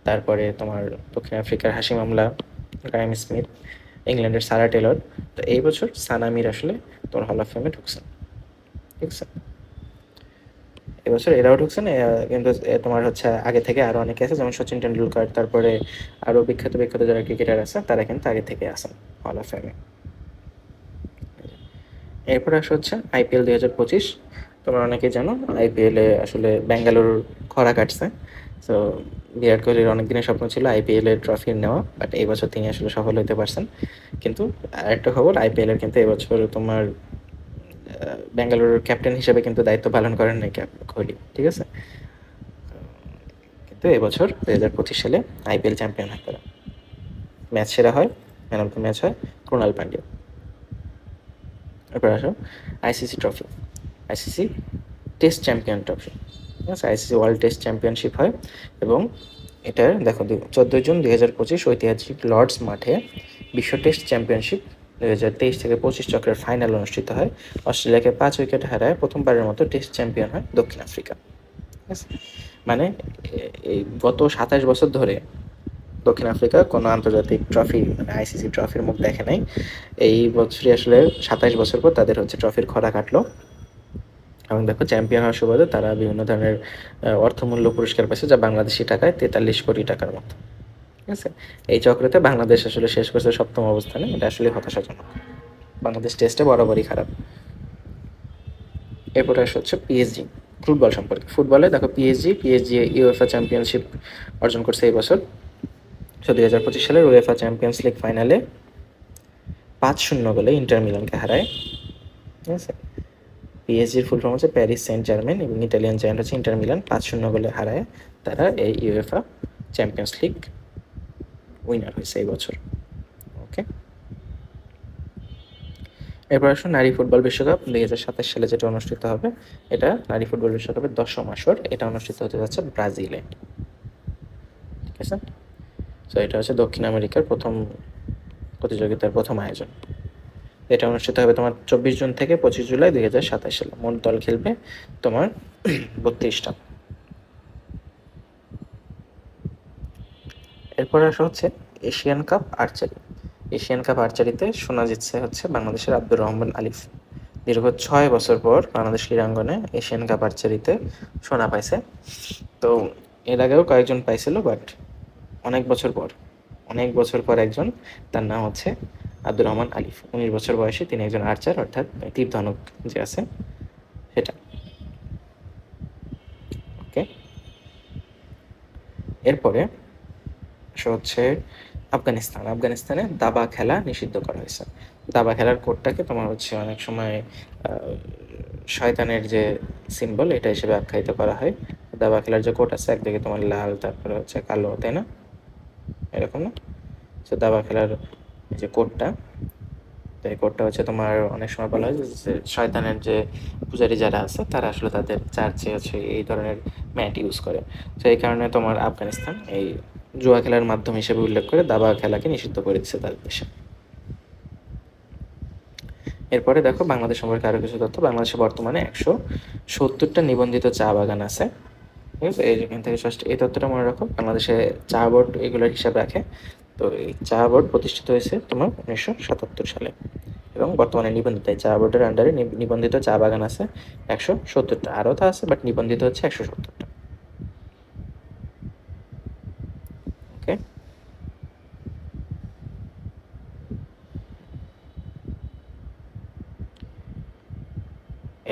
তারপরে তোমার দক্ষিণ আফ্রিকার হাশিম আমলা, গ্রাইম স্মিথ, ইংল্যান্ডের সারা টেলর। তো এই বছর সানা মির আসলে তোমার হল অফ ফেমে ঢুকছেন, ঠিক আছে। এবছর এরাও ঢুকছেন, কিন্তু তোমার হচ্ছে আগে থেকে আরও অনেকে আছে, যেমন সচিন টেন্ডুলকার, তারপরে আরও বিখ্যাত বিখ্যাত যারা ক্রিকেটার আছে তারা কিন্তু আগে থেকে আসেন হল অফ ফেমে। এরপরে আসা হচ্ছে IPL 2025। তোমরা অনেকেই জানো IPL-এ আসলে ব্যাঙ্গালোর খরা কাটছে। তো বিরাট কোহলির অনেক দিনের স্বপ্ন ছিল IPL-এর ট্রফি নেওয়া, বাট এই বছর তিনি আসলে সফল হতে পারছেন। কিন্তু আরেকটা খবর, IPL-এর কিন্তু এবছর তোমার ব্যাঙ্গালোরের ক্যাপ্টেন হিসেবে কিন্তু দায়িত্ব পালন করেন নাই কোহলি, ঠিক আছে। কিন্তু এবছর 2025 সালে IPL চ্যাম্পিয়ন হয় তারা। ম্যাচ সেরা হয়, ম্যান অফ দ্য ম্যাচ হয় ক্রুণাল পান্ডিয়া। এরপর আসো ICC trophy, ICC test champion trophy, ঠিক আছে। আইসিসি ওয়ার্ল্ড টেস্ট চ্যাম্পিয়নশিপ হয় এবং এটার দেখো 14 জুন 2025 ঐতিহাসিক লর্ডস মাঠে বিশ্ব টেস্ট চ্যাম্পিয়নশিপ 2023 থেকে 25 চক্রের ফাইনাল অনুষ্ঠিত হয়। অস্ট্রেলিয়াকে 5 উইকেট হারায় প্রথমবারের মতো টেস্ট চ্যাম্পিয়ন হয় দক্ষিণ আফ্রিকা, ঠিক আছে। মানে এই গত 27 বছর ধরে দক্ষিণ আফ্রিকা কোনো আন্তর্জাতিক ট্রফি মানে আইসিসি ট্রফির মুখ দেখে নাই। এই বছরই আসলে 27 বছর পর তাদের হচ্ছে ট্রফির খরা কাটলো। এবং দেখো চ্যাম্পিয়ন হওয়ার সুবাদে তারা বিভিন্ন ধরনের অর্থমূল্য পুরস্কার পাচ্ছে, যা বাংলাদেশি টাকায় 43 কোটি টাকার মতো, ঠিক আছে। এই চক্রতে বাংলাদেশ আসলে শেষ করছে 7ম অবস্থানে, এটা আসলে হতাশাজনক। বাংলাদেশ টেস্টে বরাবরই খারাপ। এরপরে আসা হচ্ছে PSG ফুটবল সম্পর্কে। ফুটবলে দেখো পিএসজি ইউএফএ চ্যাম্পিয়নশিপ অর্জন করছে এই বছর। 2025 সালের UEFA চ্যাম্পিয়ন্স লিগ ফাইনালে 5-0 গোলে ইন্টার মিলানকে হারায়, ঠিক আছে। পিএসজির ফুল ফর্ম হচ্ছে প্যারিস সেন্ট জার্মেন এবং ইটালিয়ান জায়ান্ট হচ্ছে ইন্টার মিলান। 5-0 গোলে হারায় তারা এই UEFA চ্যাম্পিয়ন্স লিগ উইনার হয়েছে এই বছর। ওকে, এরপর আসুন নারী ফুটবল বিশ্বকাপ 2027 সালে যেটা অনুষ্ঠিত হবে, এটা নারী ফুটবল বিশ্বকাপের 10ম আসর। এটা অনুষ্ঠিত হতে যাচ্ছে ব্রাজিলে। ঠিক আছে, তো এটা হচ্ছে দক্ষিণ আমেরিকার প্রথম প্রতিযোগিতার প্রথম আয়োজন। এটা অনুষ্ঠিত হবে তোমার 24 জুন থেকে 25 জুলাই 2027 সালে। মোট দল খেলবে তোমার 32টা। এরপর আসা হচ্ছে Asian cup archery. Asian cup আর্চারিতে সোনা জিতছে হচ্ছে বাংলাদেশের আব্দুর রহমান আলিফ। দীর্ঘ 6 বছর পর বাংলাদেশ ক্রীড়াঙ্গনে এশিয়ান কাপ আর্চারিতে সোনা পাইছে। তো এর আগেও কয়েকজন পাইছিল, বাট অনেক বছর পর একজন, তার নাম হচ্ছে আব্দুর রহমান আলিফ। 19 বছর বয়সে তিনি একজন আর্চার, অর্থাৎ তীর ধনুক যে আছে সেটা। ওকে, এরপরে হচ্ছে আফগানিস্তানে দাবা খেলা নিষিদ্ধ করা হয়েছে। দাবা খেলার কোডটাকে তোমার হচ্ছে অনেক সময় শয়তানের যে সিম্বল এটা হিসেবে আখ্যায়িত করা হয়। দাবা খেলার যে কোড আছে, একদিকে তোমার লাল, তারপরে হচ্ছে কালো, তাই না? এরকম না? তো দাবা খেলার যে কোডটা, তো এই কোডটা হচ্ছে তোমার অনেক সময় বলা হয় যে শয়তানের যে পূজারী যারা আছে তারা আসলে তাদের চার্চে হচ্ছে এই ধরনের ম্যাট ইউজ করে। তো এই কারণে তোমার আফগানিস্তান এই জুয়া খেলার মাধ্যম হিসেবে উল্লেখ করে দাবা খেলাকে নিষিদ্ধ করে দিচ্ছে তাদের দেশে। এরপরে দেখো বাংলাদেশ সম্পর্কে আরো কিছু তথ্য। বাংলাদেশে বর্তমানে 170টা নিবন্ধিত চা বাগান আছে। ঠিক আছে, এইখান থেকে ফার্স্ট এই তথ্যটা মনে রাখো। বাংলাদেশে চা বোর্ড এগুলোর হিসাব রাখে। তো এই চা বোর্ড প্রতিষ্ঠিত হয়েছে তোমার 1977 সালে, এবং বর্তমানে নিবন্ধিত এই চা বোর্ডের আন্ডারে নিবন্ধিত চা বাগান আছে 170টা। আরও তা আছে, বাট নিবন্ধিত হচ্ছে 170টা। ওকে,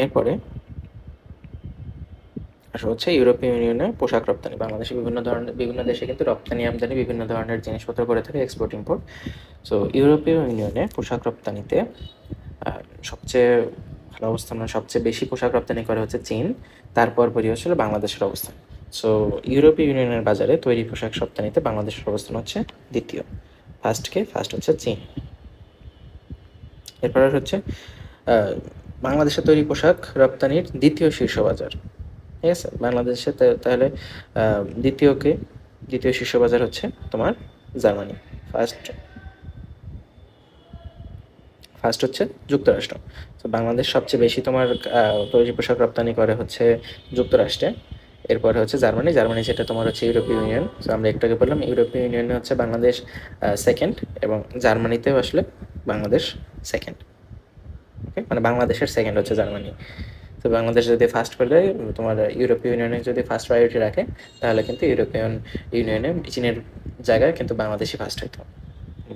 এরপরে আসলে হচ্ছে ইউরোপীয় ইউনিয়নে পোশাক রপ্তানি। বাংলাদেশে বিভিন্ন দেশে কিন্তু রপ্তানি আমদানি বিভিন্ন ধরনের জিনিসপত্র করে থাকে, এক্সপোর্ট ইম্পোর্ট। সো ইউরোপীয় ইউনিয়নে পোশাক রপ্তানিতে সবচেয়ে ভালো অবস্থান, মানে সবচেয়ে বেশি পোশাক রপ্তানি করে হচ্ছে চীন, তারপর পরই হচ্ছিল বাংলাদেশের অবস্থান। সো ইউরোপীয় ইউনিয়নের বাজারে তৈরি পোশাক রপ্তানিতে বাংলাদেশের অবস্থান হচ্ছে দ্বিতীয়। ফার্স্ট হচ্ছে চীন। এরপর হচ্ছে বাংলাদেশের তৈরি পোশাক রপ্তানির দ্বিতীয় শীর্ষ বাজার। ঠিক আছে, বাংলাদেশে তাহলে দ্বিতীয় শীর্ষ বাজার হচ্ছে তোমার জার্মানি। ফার্স্ট হচ্ছে যুক্তরাষ্ট্র। তো বাংলাদেশ সবচেয়ে বেশি তোমার তৈরি পোশাক রপ্তানি করে হচ্ছে যুক্তরাষ্ট্রে। এরপরে হচ্ছে জার্মানি যেটা তোমার হচ্ছে ইউরোপীয় ইউনিয়ন। তো আমরা একটু আগে বললাম ইউরোপীয় ইউনিয়নে হচ্ছে বাংলাদেশ সেকেন্ড, এবং জার্মানিতেও আসলে বাংলাদেশ সেকেন্ড। ওকে, মানে বাংলাদেশের সেকেন্ড হচ্ছে জার্মানি। তো বাংলাদেশ যদি ফার্স্ট পেলে, তোমার ইউরোপীয় ইউনিয়নে যদি ফার্স্ট প্রায়োরিটি রাখে, তাহলে কিন্তু ইউরোপিয়ান ইউনিয়নে চীনের জায়গায় কিন্তু বাংলাদেশই ফার্স্ট হইতো।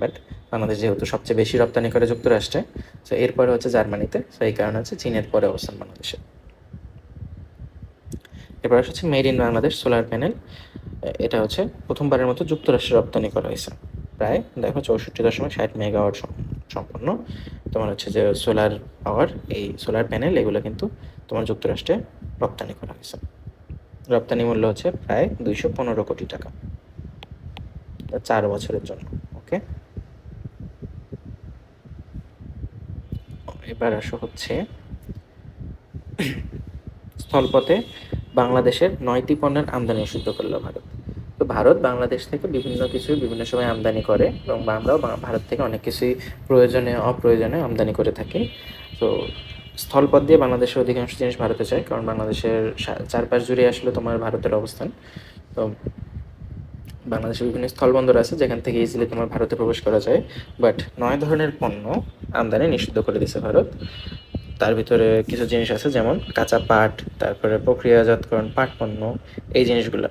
বাট বাংলাদেশ যেহেতু সবচেয়ে বেশি রপ্তানি করে যুক্তরাষ্ট্রে, তো এরপরে হচ্ছে জার্মানিতে, তো এই কারণে হচ্ছে চীনের পরে অবস্থান বাংলাদেশে। এরপর হচ্ছে made in Bangladesh solar panel. এটা হচ্ছে প্রথমবারের মতো যুক্তরাষ্ট্রে রপ্তানি করা হয়েছে। প্রায় দেখো 64.60 মেগাওয়াট সম্পন্ন তোমার হচ্ছে যে সোলার পাওয়ার, এই সোলার প্যানেল এগুলো কিন্তু তোমার যুক্তরাষ্ট্রে রপ্তানি করা হয়েছে। রপ্তানি মূল্য হচ্ছে প্রায় 215 কোটি টাকা 4 বছরের জন্য। ওকে, এবার আসো হচ্ছে স্থলপথে বাংলাদেশের 9টি পণ্যের আমদানি নিষিদ্ধ করলো ভারত। তো ভারত বাংলাদেশ থেকে বিভিন্ন সময় আমদানি করে, এবং আমরাও ভারত থেকে অনেক কিছুই অপ্রয়োজনে আমদানি করে থাকি। তো স্থলপথ দিয়ে বাংলাদেশের অধিকাংশ জিনিস ভারতে যায়, কারণ বাংলাদেশের চারপাশ জুড়ে আসলে তোমার ভারতের অবস্থান। তো বাংলাদেশের বিভিন্ন স্থলবন্দর আছে যেখান থেকে ইজিলি তোমার ভারতে প্রবেশ করা যায়। বাট 9 ধরনের পণ্য আমদানি নিষিদ্ধ করে দিয়েছে ভারত। তার ভিতরে কিছু জিনিস আছে, যেমন কাঁচা পাট, তারপরে প্রক্রিয়াজাতকরণ পাট পণ্য, এই জিনিসগুলো।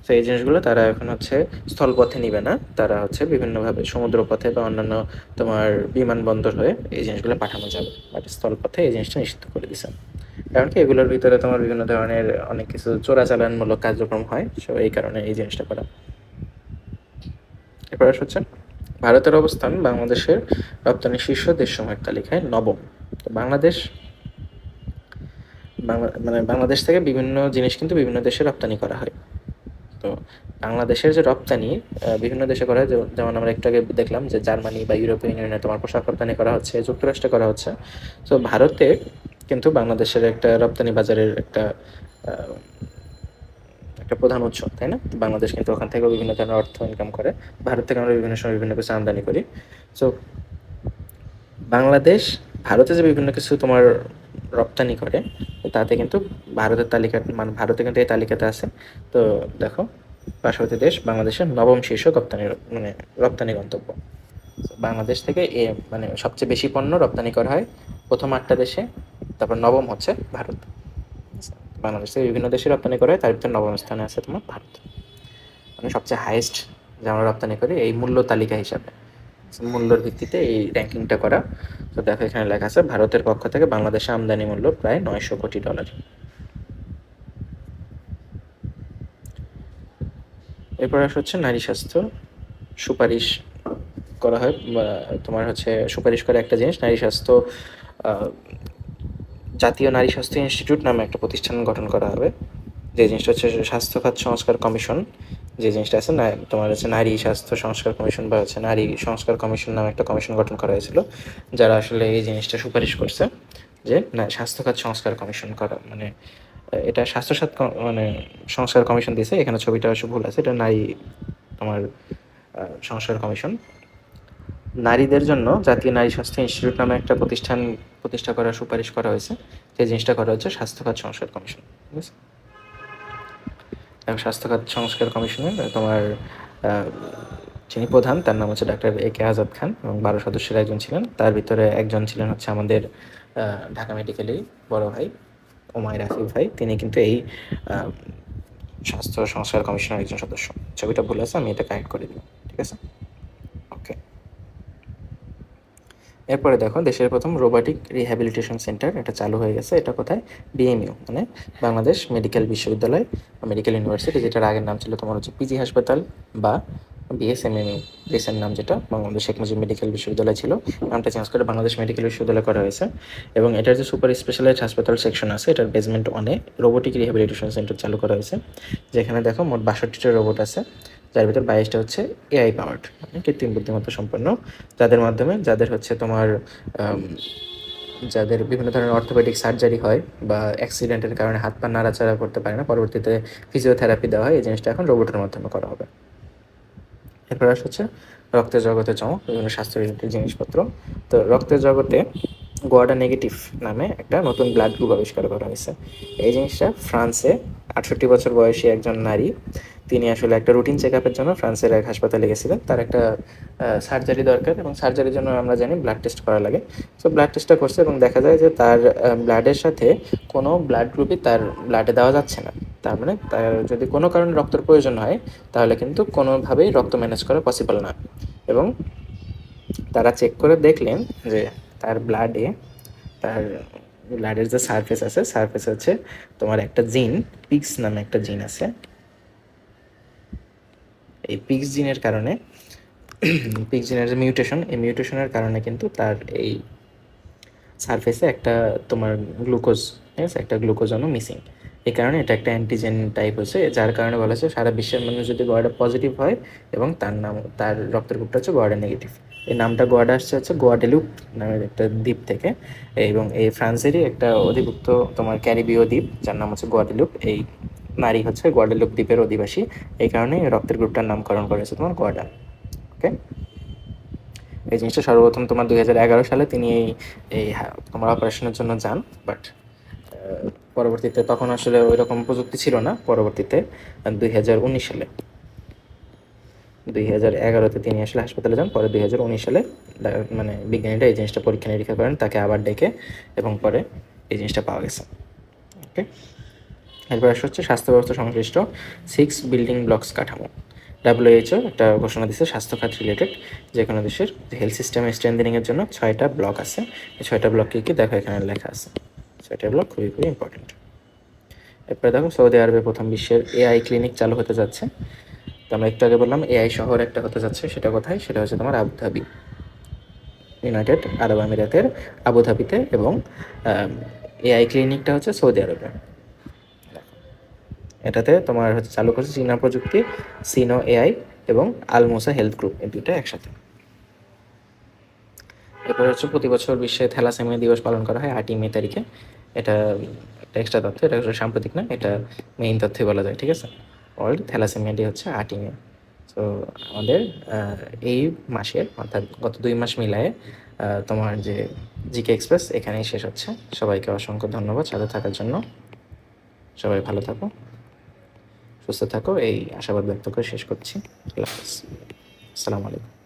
তো এই জিনিসগুলো তারা এখন হচ্ছে স্থলপথে নিবে না, তারা হচ্ছে বিভিন্নভাবে সমুদ্রপথে বা অন্যান্য তোমার বিমানবন্দর হয়ে এই জিনিসগুলো পাঠানো যাবে। বাট স্থলপথে এই জিনিসটা নিষিদ্ধ করে দিছে, কারণ কি এগুলোর ভিতরে তোমার বিভিন্ন ধরনের অনেক কিছু চোরাচালানমূলক কার্যক্রম হয়। সো এই কারণে এই জিনিসটা করা। এরপর হচ্ছে ভারতের অবস্থান বাংলাদেশের রপ্তানি শীর্ষ দেশসমূহের তালিকায় 9ম। তো বাংলাদেশ থেকে বিভিন্ন জিনিস কিন্তু বিভিন্ন দেশে রপ্তানি করা হয়। তো বাংলাদেশের যে রপ্তানি বিভিন্ন দেশে করা হয়, যেমন আমরা একটু আগে দেখলাম যে জার্মানি বা ইউরোপিয়ান ইউনিয়নে তোমার পোশাক রপ্তানি করা হচ্ছে, যুক্তরাষ্ট্রে করা হচ্ছে। তো ভারতে কিন্তু বাংলাদেশের একটা রপ্তানি বাজারের একটা আহ, একটা প্রধান উৎস, তাই না? তো বাংলাদেশ কিন্তু ওখান থেকেও বিভিন্ন ধরনের অর্থ ইনকাম করে। ভারত থেকে আমরা বিভিন্ন সময় বিভিন্ন কিছু আমদানি করি। সো বাংলাদেশ ভারতে যে বিভিন্ন কিছু তোমার রপ্তানি করে, তাতে কিন্তু ভারতের তালিকা, মানে ভারতে কিন্তু এই তালিকাতে আছে। তো দেখো, পার্শ্ববর্তী দেশ বাংলাদেশের নবম শীর্ষ মানে রপ্তানি গন্তব্য। So, বাংলাদেশ থেকে মানে সবচেয়ে বেশি পণ্য রপ্তানি করা হয় প্রথম 8টা দেশে, তারপর নবম হচ্ছে ভারত। বাংলাদেশ থেকে বিভিন্ন দেশে রপ্তানি করা হয়, তার ভিতরে নবম স্থানে আছে তোমার ভারত, মানে সবচেয়ে হাইয়েস্ট যে আমরা রপ্তানি করি এই মূল্য তালিকা হিসাবে, মূল্যের ভিত্তিতে এই র্যাঙ্কিংটা করা। তো দেখো এখানে লেখা আছে ভারতের পক্ষ থেকে বাংলাদেশে আমদানি মূল্য প্রায় $900 কোটি। এরপর আসা হচ্ছে নারী স্বাস্থ্য সুপারিশ করা হয়, তোমার হচ্ছে সুপারিশ করে একটা জিনিস, নারী স্বাস্থ্য জাতীয় নারী স্বাস্থ্য ইনস্টিটিউট নামে একটা প্রতিষ্ঠান গঠন করা হবে। যে জিনিসটা হচ্ছে স্বাস্থ্য খাত সংস্কার কমিশন, যে জিনিসটা আছে না তোমার হচ্ছে নারী স্বাস্থ্য সংস্কার কমিশন বা হচ্ছে নারী সংস্কার কমিশন নামে একটা কমিশন গঠন করা হয়েছিল, যারা আসলে এই জিনিসটা সুপারিশ করছে যে না স্বাস্থ্য খাত সংস্কার কমিশন করা, মানে এটা স্বাস্থ্য সাত মানে সংস্কার কমিশন দিয়েছে, এখানে ছবিটা অবশ্য ভুল আছে, এটা নারী তোমার সংস্কার কমিশন। নারীদের জন্য জাতীয় নারী স্বাস্থ্য ইনস্টিটিউট নামে একটা প্রতিষ্ঠান প্রতিষ্ঠা করার সুপারিশ করা হয়েছে, যে জিনিসটা করা হচ্ছে স্বাস্থ্য খাত সংস্কার কমিশন, ঠিক আছে? এবং স্বাস্থ্য খাত সংস্কার কমিশনের তোমার যিনি প্রধান তার নাম হচ্ছে ডাক্তার A.K. আজাদ খান, এবং 12 সদস্যের একজন ছিলেন। তার ভিতরে একজন ছিলেন হচ্ছে আমাদের ঢাকা মেডিকেলেরই বড় ভাই ওমায়ের রাফি ভাই, তিনি কিন্তু এই স্বাস্থ্য সংস্কার কমিশনের একজন সদস্য। ছবিটা ভুল আছে, আমি এটা কারেক্ট করে দিই, ঠিক আছে? ওকে। এরপরে দেখো দেশের প্রথম রোবোটিক রিহ্যাবিলিটেশন সেন্টার এটা চালু হয়ে গেছে। এটা কোথায়? BMU, মানে বাংলাদেশ মেডিকেল বিশ্ববিদ্যালয়, মেডিকেল ইউনিভার্সিটি, যেটার আগের নাম ছিল তোমার হচ্ছে PG হাসপাতাল বা BSMMU, রিসেন্ট নাম যেটা বাংলাদেশ শেখ মুজিব মেডিকেল বিশ্ববিদ্যালয় ছিল, নামটা চেঞ্জ করে বাংলাদেশ মেডিকেল বিশ্ববিদ্যালয় করা হয়েছে। এবং এটার যে সুপার স্পেশালাইজড হাসপাতাল সেকশন আছে, এটার বেসমেন্ট 1-এ রোবোটিক রিহ্যাবিলিটেশন সেন্টার চালু করা হয়েছে, যেখানে দেখো মোট 62টা রোবট আছে, যার ভিতর 22টা হচ্ছে AI পাওয়ার্ড, মানে কৃত্রিম বুদ্ধিমত্তা সম্পন্ন, যাদের মাধ্যমে যাদের হচ্ছে তোমার যাদের বিভিন্ন ধরনের অর্থোপেডিক সার্জারি হয় বা অ্যাক্সিডেন্টের কারণে হাত পা নাড়াচাড়া করতে পারে না, পরবর্তীতে ফিজিওথেরাপি দেওয়া হয়, এই জিনিসটা এখন রোবটের মাধ্যমে করা হবে। এরপর আসা হচ্ছে রক্তের জগতে চমক, বিভিন্ন স্বাস্থ্য রিলেটেড জিনিসপত্র। তো রক্তের জগতে গোয়াডা নেগেটিভ নামে একটা নতুন ব্লাড গ্রুপ আবিষ্কার করা হয়েছে। এই জিনিসটা ফ্রান্সে 68 বছর বয়সী একজন নারী, তিনি আসলে একটা রুটিন চেক আপের জন্য ফ্রান্সের এক হাসপাতালে গেছিলেন। তার একটা সার্জারি দরকার, এবং সার্জারির জন্য আমরা জানি ব্লাড টেস্ট করা লাগে। সো ব্লাড টেস্টটা করছে এবং দেখা যায় যে তার ব্লাডের সাথে কোনো ব্লাড গ্রুপই তার ব্লাডে দেওয়া যাচ্ছে না। তার মানে তার যদি কোনো কারণে রক্তের প্রয়োজন হয়, তাহলে কিন্তু কোনোভাবেই রক্ত ম্যানেজ করা পসিবল না। এবং তারা চেক করে দেখলেন যে তার তার ব্লাডের যে সারফেস আছে, সারফেস হচ্ছে তোমার একটা জিন, পিক্স নামে একটা জিন আছে। এই পিক্স জিনের কারণে পিক্স জিনের যে মিউটেশন, এই মিউটেশনের কারণে কিন্তু তার এই সারফেসে একটা তোমার গ্লুকোজ, ঠিক আছে, একটা গ্লুকোজ অণু মিসিং। এই কারণে এটা একটা অ্যান্টিজেন টাইপ হচ্ছে, যার কারণে বলা হচ্ছে সারা বিশ্বের মানুষ যদি গোয়াডা পজিটিভ হয় এবং তার রক্তের গ্রুপটা হচ্ছে গোয়াডা নেগেটিভ। এই নামটা গোয়াডা আসছে হচ্ছে গোয়াডেলুপ নামের একটা দ্বীপ থেকে, এবং এই ফ্রান্সেরই একটা অধিভুক্ত তোমার ক্যারিবীয় দ্বীপ যার নাম হচ্ছে গোয়াডেলুপ। এই নারী হচ্ছে গোয়াডেলুপ দ্বীপের অধিবাসী, এই কারণে রক্তের গ্রুপটার নামকরণ করা হয়েছে তোমার গোয়াডা। ওকে। এই জিনিসটা সর্বপ্রথম তোমার 2011 সালে তিনি এই তোমার অপারেশনের জন্য যান, বাট পরবর্তীতে তখন আসলে ওই রকম প্রযুক্তি ছিল না। পরবর্তীতে 2019 সালে 2011-তে তিনি আসলে হাসপাতালে যান, পরে 2019 সালে মানে বিজ্ঞানীরা এই জিনিসটা পরীক্ষা নিরীক্ষা করেন, তাকে আবার ডেকে, এবং পরে এই জিনিসটা পাওয়া গেছে। ওকে। এরপর আসা হচ্ছে স্বাস্থ্য ব্যবস্থা সংশ্লিষ্ট 6 বিল্ডিং ব্লকস কাঠামো। WHO একটা ঘোষণা দিচ্ছে স্বাস্থ্য খাত রিলেটেড, যে কোনো দেশের হেলথ সিস্টেমে স্ট্রেন্থেনিংয়ের জন্য 6টা ব্লক আছে। এই 6টা ব্লক কি দেখো এখানে লেখা আছে, 6টা ব্লক খুবই খুবই ইম্পর্টেন্ট। এরপরে দেখো সৌদি আরবে প্রথম বিশ্বের AI ক্লিনিক চালু হতে যাচ্ছে। তো আমরা একটু আগে বললাম AI শহর একটা হতে যাচ্ছে, সেটা কোথায়? সেটা হচ্ছে তোমার আবুধাবি, ইউনাইটেড আরব আমিরাতের আবুধাবিতে, এবং AI ক্লিনিকটা হচ্ছে সৌদি আরবে। এটাতে তোমার হচ্ছে চালু করছে চীনা প্রযুক্তি, সিনো এআই এবং আলমোসা হেলথ গ্রুপ, এই দুইটা একসাথে। এরপরে হচ্ছে প্রতি বছর বিশ্বে থ্যালাসেমিয়া দিবস পালন করা হয় 8ই মে তারিখে। এটা একটা এক্সট্রা তথ্য, এটা সাম্প্রতিক না, এটা মেইন তথ্যই বলা যায়, ঠিক আছে। ওয়ার্ল্ড থ্যালাসেমিয়া ডে হচ্ছে 8ই মে। তো আমাদের এই মাসের অর্থাৎ গত 2 মাস মিলায়ে তোমার যে জিকে এক্সপ্রেস এখানেই শেষ হচ্ছে। সবাইকে অসংখ্য ধন্যবাদ সাথে থাকার জন্য। সবাই ভালো থাকো, সুস্থ থাকো, এই আশাবাদ ব্যক্ত করে শেষ করছি। আল্লাহ হাফেজ, আসসালামু আলাইকুম।